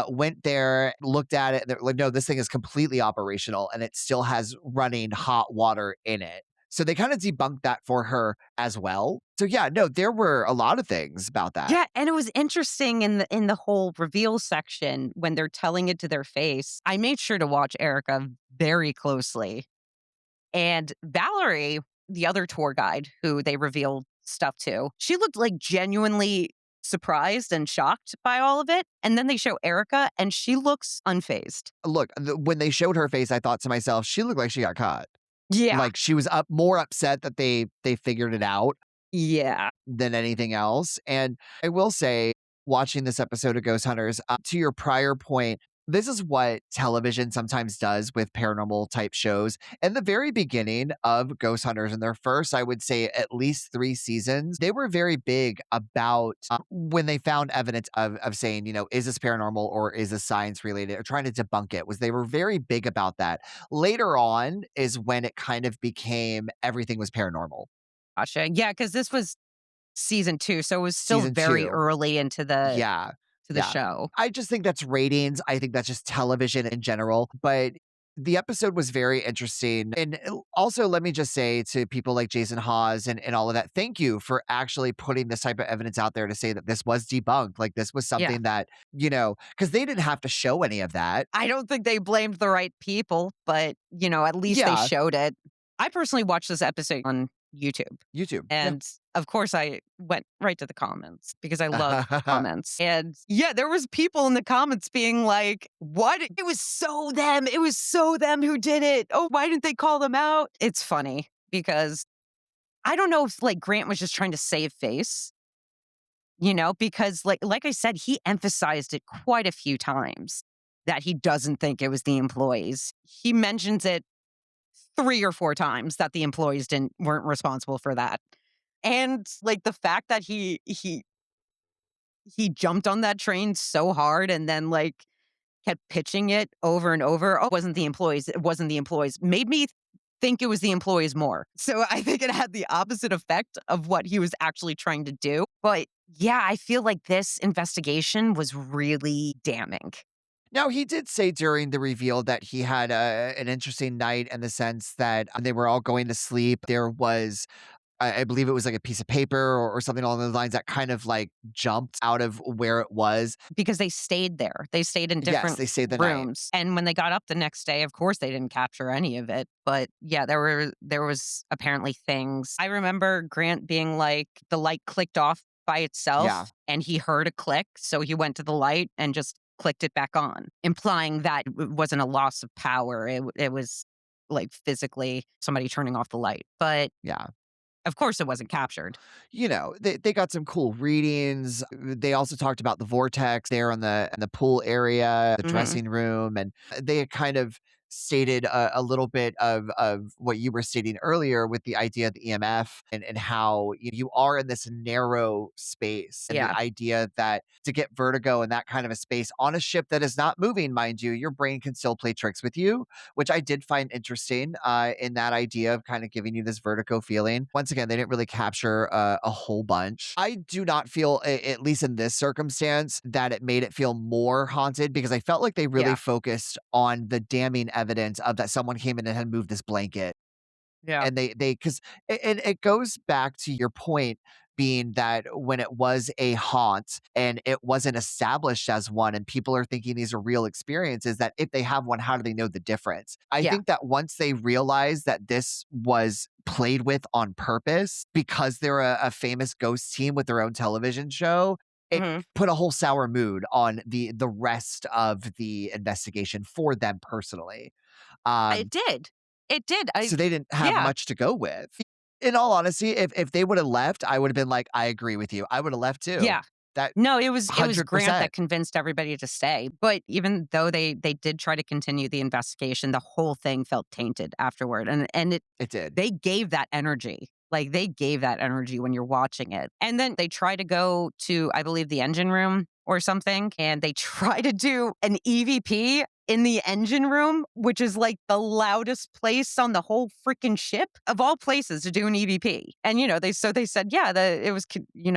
went there, looked at it, they're like, "No, this thing is completely operational, and it still has running hot water in it." So they kinda debunked that for her as well. So, yeah, no, there were a lot of things about that. Yeah, and it was interesting in the whole reveal section when they're telling it to their face. I made sure to watch Erica very closely. And Valerie, the other tour guide who they revealed stuff to, she looked like genuinely surprised and shocked by all of it. And then they show Erica and she looks unfazed. Look, when they showed her face, I thought to myself, "She looked like she got caught." Yeah. Like, she was more upset that they figured it out Yeah. than anything else. And I will say, watching this episode of Ghost Hunters, to your prior point, this is what television sometimes does with paranormal type shows. In the very beginning of Ghost Hunters, in their first, I would say at least 3 seasons, they were very big about when they found evidence of saying, is this paranormal or is this science related or trying to debunk it, was they were very big about that. Later on is when it kind of became everything was paranormal. Gotcha. Yeah, because this was season 2, so it was still Season very 2. early into Yeah. the Yeah. show. I just think that's ratings. I think that's just television in general. But the episode was very interesting. And also, let me just say to people like Jason Hawes and all of that, thank you for actually putting this type of evidence out there to say that this was debunked. Like, this was Yeah. something that, because they didn't have to show any of that. I don't think they blamed the right people, but, at least they Yeah. showed it. I personally watched this episode on YouTube. YouTube. And of course, I went right to the comments because I love comments. And yeah, there was people in the comments being like, "What? It was so them. It was so them who did it. Oh, why didn't they call them out?" It's funny because I don't know if like Grant was just trying to save face, because like I said, he emphasized it quite a few times that he doesn't think it was the employees. He mentions it 3 or 4 times that the employees weren't responsible for that. And, like, the fact that he jumped on that train so hard and then, like, kept pitching it over and over, "Oh, it wasn't the employees, it wasn't the employees," made me think it was the employees more. So, I think it had the opposite effect of what he was actually trying to do. But, yeah, I feel like this investigation was really damning. Now, he did say during the reveal that he had an interesting night in the sense that they were all going to sleep. There was I believe it was like a piece of paper or something along those lines that kind of like jumped out of where it was. Because they stayed there. They stayed in Yes, different they stayed the night. rooms, and when they got up the next day, of course, they didn't capture any of it, but, yeah, there was apparently things. I remember Grant being like, the light clicked off by Yeah. itself, and he heard a click, so he went to the light and just clicked it back on, implying that it wasn't a loss of power. It was like physically somebody turning off the light. But Yeah. of course, it wasn't captured. They got some cool readings. They also talked about the vortex there in the pool area, the Hmm. dressing room, and they had kind of stated a little bit of what you were stating earlier with the idea of the EMF and how you are in this narrow space and the Yeah. idea that to get vertigo in that kind of a space on a ship that is not moving, mind you, your brain can still play tricks with you, which I did find interesting in that idea of kind of giving you this vertigo feeling. Once again, they didn't really capture a whole bunch. I do not feel, at least in this circumstance, that it made it feel more haunted because I felt like they really Yeah. focused on the damning evidence of that someone came in and had moved this blanket Yeah. and because it goes back to your point being that when it was a haunt and it wasn't established as one and people are thinking these are real experiences, that if they have one, how do they know the difference? I Yeah. think that once they realized that this was played with on purpose because they're a famous ghost team with their own television show, it Hmm. put a whole sour mood on the rest of the investigation for them personally. It Um, did. It did. so they didn't have Yeah. much to go with. In all honesty, if they would have left, I would have been like, "I agree with you." I would have left too. Yeah. That No, it was Grant 100%. that convinced everybody to stay, but even though they did try to continue the investigation, the whole thing felt tainted afterward, and It did. they gave that energy. Like, they gave that energy when you're watching it, and then they try to go to, I believe, the engine room or something, and they try to do an EVP in the engine room, which is, like, the loudest place on the whole freaking ship, of all places to do an EVP, and, they said, "Yeah, it was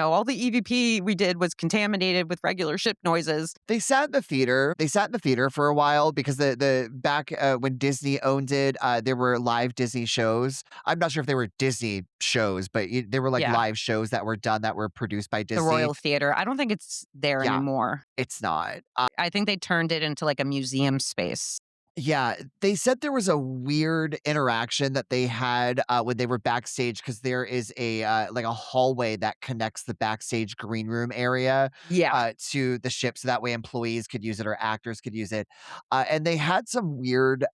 all the EVP we did was contaminated with regular ship noises." They sat in the theater. They sat in the theater for a while because the back when Disney owned it, there were live Disney shows. I'm not sure if they were Disney shows, but there were like Yeah, live shows that were done that were produced by the Disney. Royal Theater. I don't think it's there Yeah, anymore. it's not. I think they turned it into, like, a museum space. Yeah, they said there was a weird interaction that they had, when they were backstage because there is like a hallway that connects the backstage green room area, Yeah. to the ship, so that way employees could use it or actors could use it, and they had some weird,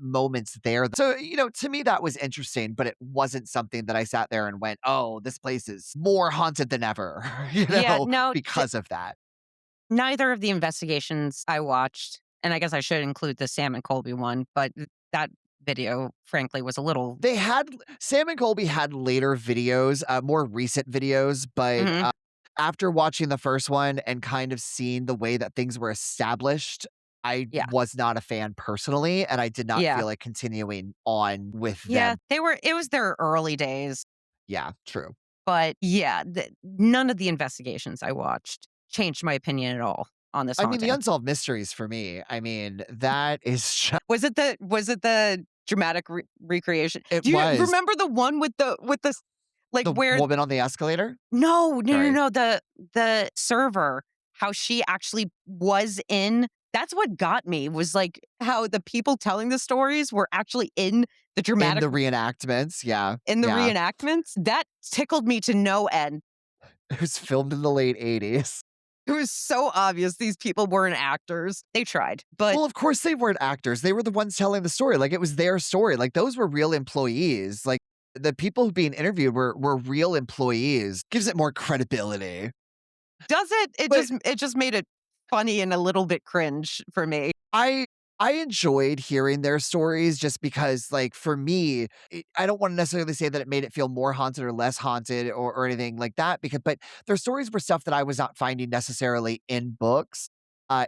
moments there. So, to me, that was interesting, but it wasn't something that I sat there and went, "Oh, this place is more haunted than ever," Yeah, no, because of that. neither of the investigations I watched, and I guess I should include the Sam and Colby one, but that video, frankly, was a little. They had Sam and Colby had later videos, more recent videos, but, Mhm. after watching the first one and kind of seeing the way that things were established, I Yeah. was not a fan personally, and I did not Yeah. feel like continuing on with Yeah, them. it was their early days, Yeah, true. but yeah, none of the investigations I watched changed my opinion at all on this I mean, the haunting. Unsolved Mysteries for me, I mean, that is just Was it the dramatic recreation? it Do you was. remember the one with the like, The where. woman on the escalator? No, no, no, Sorry. no, the server, how she actually was in. That's what got me, was, like, how the people telling the stories were actually In the reenactments, yeah, in the yeah. reenactments. That tickled me to no end. It was filmed in the late '80s. It was so obvious these people weren't actors. They tried, but Well, of course they weren't actors. They were the ones telling the story. Like, it was their story. Like, those were real employees. Like, the people being interviewed were real employees. Gives it more credibility. does it? It But just it just made it funny and a little bit cringe for me. I I enjoyed hearing their stories just because, like, for me, I don't want to necessarily say that it made it feel more haunted or less haunted or anything like that, but their stories were stuff that I was not finding necessarily in books,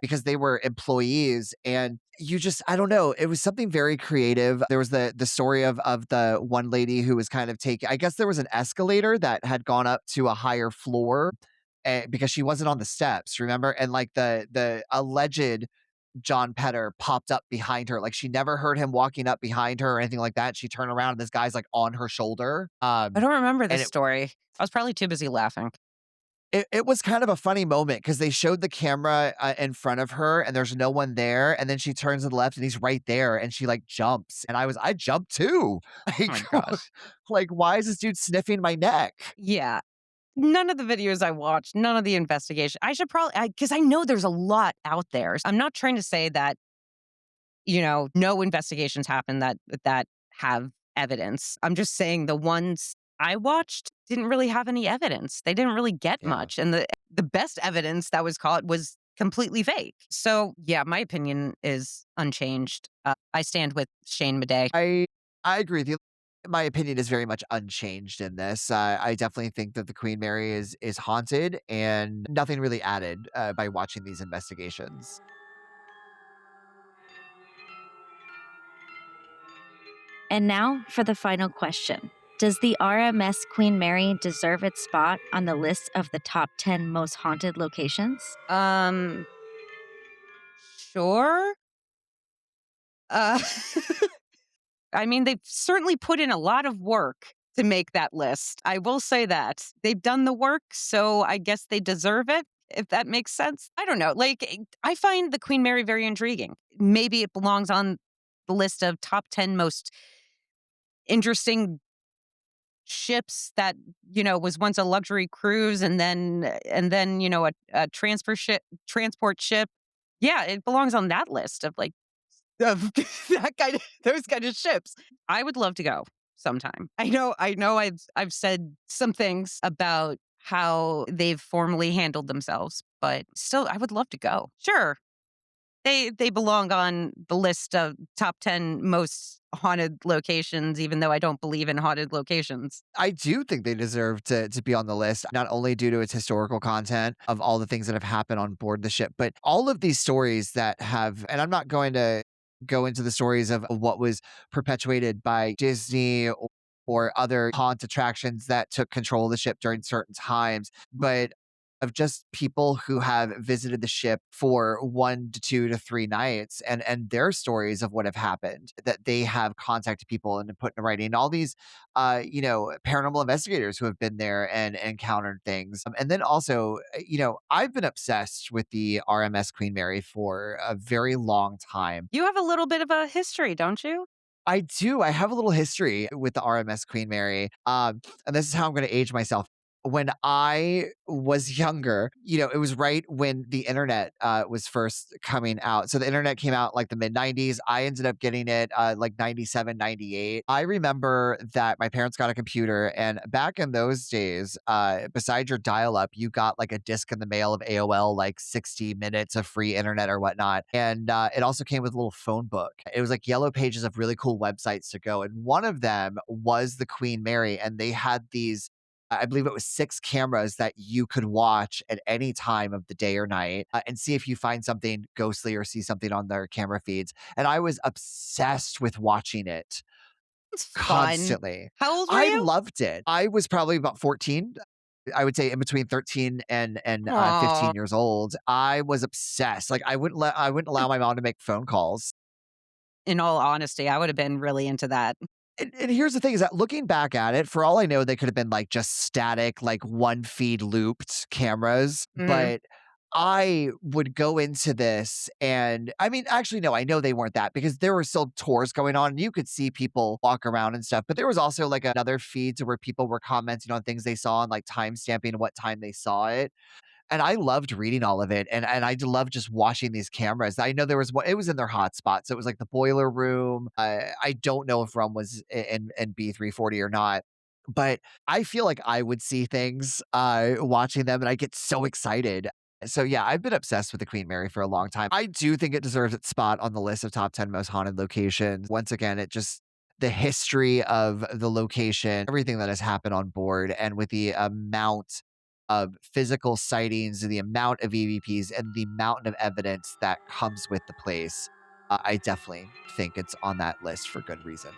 because they were employees, and you just, I don't know, it was something very creative. There was the story of the one lady who was kind of taking, I guess there was an escalator that had gone up to a higher floor, because she wasn't on the steps, remember? And like the alleged John Petter popped up behind her. Like, she never heard him walking up behind her or anything like that. She turned around and this guy's like on her shoulder. I don't remember And this story. I was probably too busy laughing. it was kind of a funny moment because they showed the camera, in front of her and there's no one there. And then she turns to the left and he's right there and she like jumps. And I jumped too. Oh my Like, gosh. like, why is this dude sniffing my neck? Yeah. None of the videos I watched, none of the investigation. I should probably, because I know there's a lot out there. I'm not trying to say that, no investigations happen that have evidence. I'm just saying the ones I watched didn't really have any evidence. They didn't really get Yeah. much. And the best evidence that was caught was completely fake. So, yeah, my opinion is unchanged. I stand with Shane Madej. I agree with you. My opinion is very much unchanged in this. I definitely think that the Queen Mary is haunted, and nothing really added by watching these investigations. And now for the final question. Does the RMS Queen Mary deserve its spot on the list of the top 10 most haunted locations? Um, sure. Uh, I mean, they've certainly put in a lot of work to make that list. I will say that. They've done the work, so I guess they deserve it, if that makes sense. I don't know. I find the Queen Mary very intriguing. Maybe it belongs on the list of top 10 most interesting ships that, was once a luxury cruise and then, a transport ship. Yeah, it belongs on that list of that kind of those kind of ships. I would love to go sometime. I know I've said some things about how they've formally handled themselves, but still I would love to go. Sure. They belong on the list of top 10 most haunted locations, even though I don't believe in haunted locations. I do think they deserve to be on the list, not only due to its historical content of all the things that have happened on board the ship, but all of these stories that have, and I'm not going to go into the stories of what was perpetuated by Disney or other haunt attractions that took control of the ship during certain times, but of just people who have visited the ship for 1 to 2 to 3 nights and their stories of what have happened that they have contacted people and put in writing. All these paranormal investigators who have been there and encountered things. And then also, I've been obsessed with the RMS Queen Mary for a very long time. You have a little bit of a history, don't you? I do. I have a little history with the RMS Queen Mary. And this is how I'm going to age myself. When I was younger, it was right when the internet was first coming out. So the internet came out like the mid 90s. I ended up getting it like 97, 98. I remember that my parents got a computer. And back in those days, besides your dial up, you got like a disc in the mail of AOL, like 60 minutes of free internet or whatnot. And it also came with a little phone book. It was like yellow pages of really cool websites to go. And one of them was the Queen Mary. And they had these, I believe it was 6 cameras that you could watch at any time of the day or night, and see if you find something ghostly or see something on their camera feeds. And I was obsessed with watching it It's fun. constantly. How old were I you? loved it. I was probably about 14. I would say in between 13 and Aw. 15 years old. I was obsessed. Like I wouldn't allow my mom to make phone calls. In all honesty, I would have been really into that. And here's the thing is that looking back at it, for all I know, they could have been like just static, like one feed looped cameras. Mhm. But I would go into this and I mean, actually, no, I know they weren't that because there were still tours going on and you could see people walk around and stuff. But there was also like another feed to where people were commenting on things they saw and like time stamping what time they saw it. And I loved reading all of it, and I loved just watching these cameras. I know there was one, it was in their hotspots. So it was like the boiler room. I don't know if Rum was in B340 or not, but I feel like I would see things watching them, and I get so excited. So yeah, I've been obsessed with the Queen Mary for a long time. I do think it deserves its spot on the list of top 10 most haunted locations. Once again, it just the history of the location, everything that has happened on board, and with the amount of physical sightings, the amount of EVPs, and the mountain of evidence that comes with the place, I definitely think it's on that list for good reason.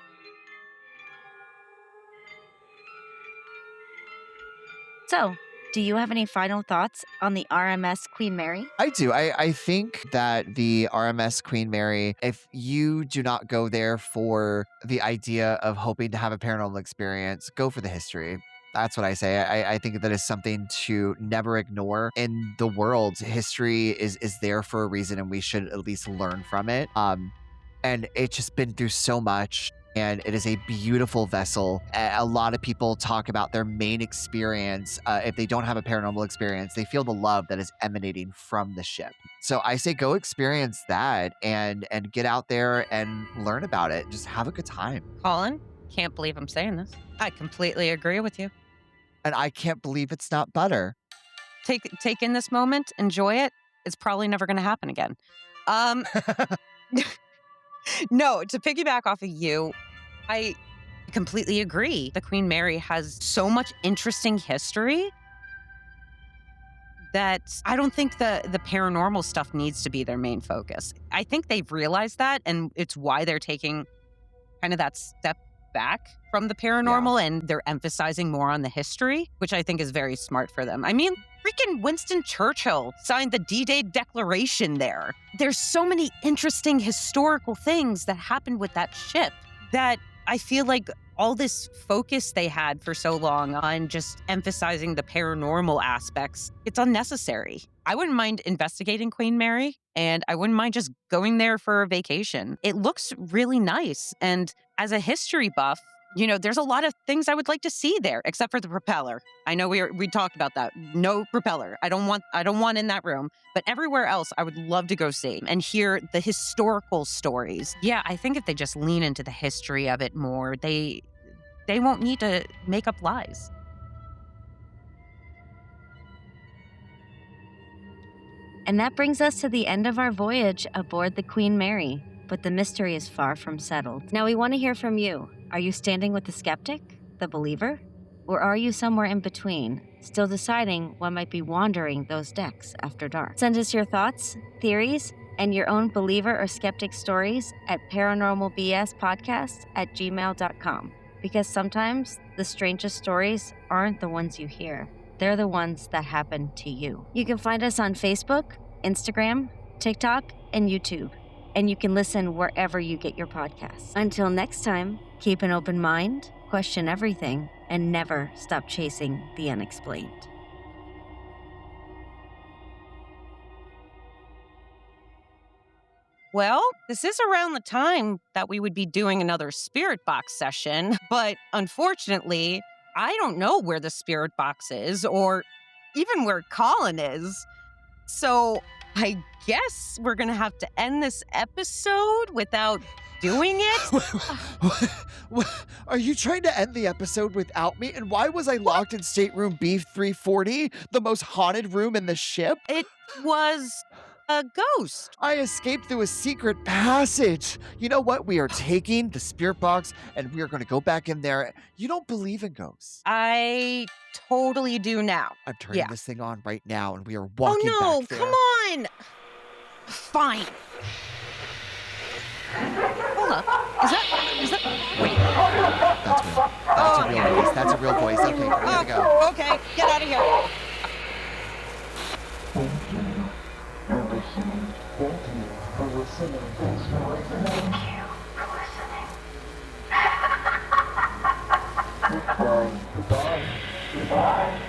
So, do you have any final thoughts on the RMS Queen Mary? I do. I think that the RMS Queen Mary, if you do not go there for the idea of hoping to have a paranormal experience, go for the history. That's what I say. I think that is something to never ignore in the world. History is there for a reason, and we should at least learn from it. And it's just been through so much. and it is a beautiful vessel. A lot of people talk about their main experience. If they don't have a paranormal experience, they feel the love that is emanating from the ship. So I say go experience that and get out there and learn about it. Just have a good time. Colin, can't believe I'm saying this. I completely agree with you. And I can't believe it's not butter. Take in this moment, enjoy it. It's probably never going to happen again. Um, no, to piggyback off of you, I completely agree. The Queen Mary has so much interesting history that I don't think the paranormal stuff needs to be their main focus. I think they've realized that, and it's why they're taking kind of that step back from the paranormal and they're emphasizing more on the history, which I think is very smart for them. I mean, freaking Winston Churchill signed the D-Day Declaration there. There's so many interesting historical things that happened with that ship that I feel like all this focus they had for so long on just emphasizing the paranormal aspects, it's unnecessary. I wouldn't mind investigating Queen Mary, and I wouldn't mind just going there for a vacation. It looks really nice. And as a history buff, you know, there's a lot of things I would like to see there, except for the propeller. I know we talked about that. No propeller. I don't want in that room. But everywhere else, I would love to go see and hear the historical stories. Yeah, I think if they just lean into the history of it more, they won't need to make up lies. And that brings us to the end of our voyage aboard the Queen Mary. But the mystery is far from settled. Now we want to hear from you. Are you standing with the skeptic, the believer? Or are you somewhere in between, still deciding what might be wandering those decks after dark? Send us your thoughts, theories, and your own believer or skeptic stories at paranormalbspodcast@gmail.com. Because sometimes the strangest stories aren't the ones you hear. They're the ones that happen to you. You can find us on Facebook, Instagram, TikTok, and YouTube. And you can listen wherever you get your podcasts. Until next time, keep an open mind, question everything, and never stop chasing the unexplained. Well, this is around the time that we would be doing another spirit box session, but unfortunately, I don't know where the spirit box is or even where Colin is. So I guess we're going to have to end this episode without doing it. Are you trying to end the episode without me? And why was I locked in Stateroom B340, the most haunted room in the ship? It was a ghost. I escaped through a secret passage. You know what? We are taking the spirit box and we are going to go back in there. You don't believe in ghosts. I totally do now. I'm turning this thing on right now and we are Oh walking no, back there. come on. Fine. Hold up. Is that, wait. That's a real voice. That's a real voice. Okay, we gotta go. Okay, get out of here. Thank you for listening. Thank you for listening. Thanks for listening. Thank you for listening. Goodbye. Goodbye. Goodbye.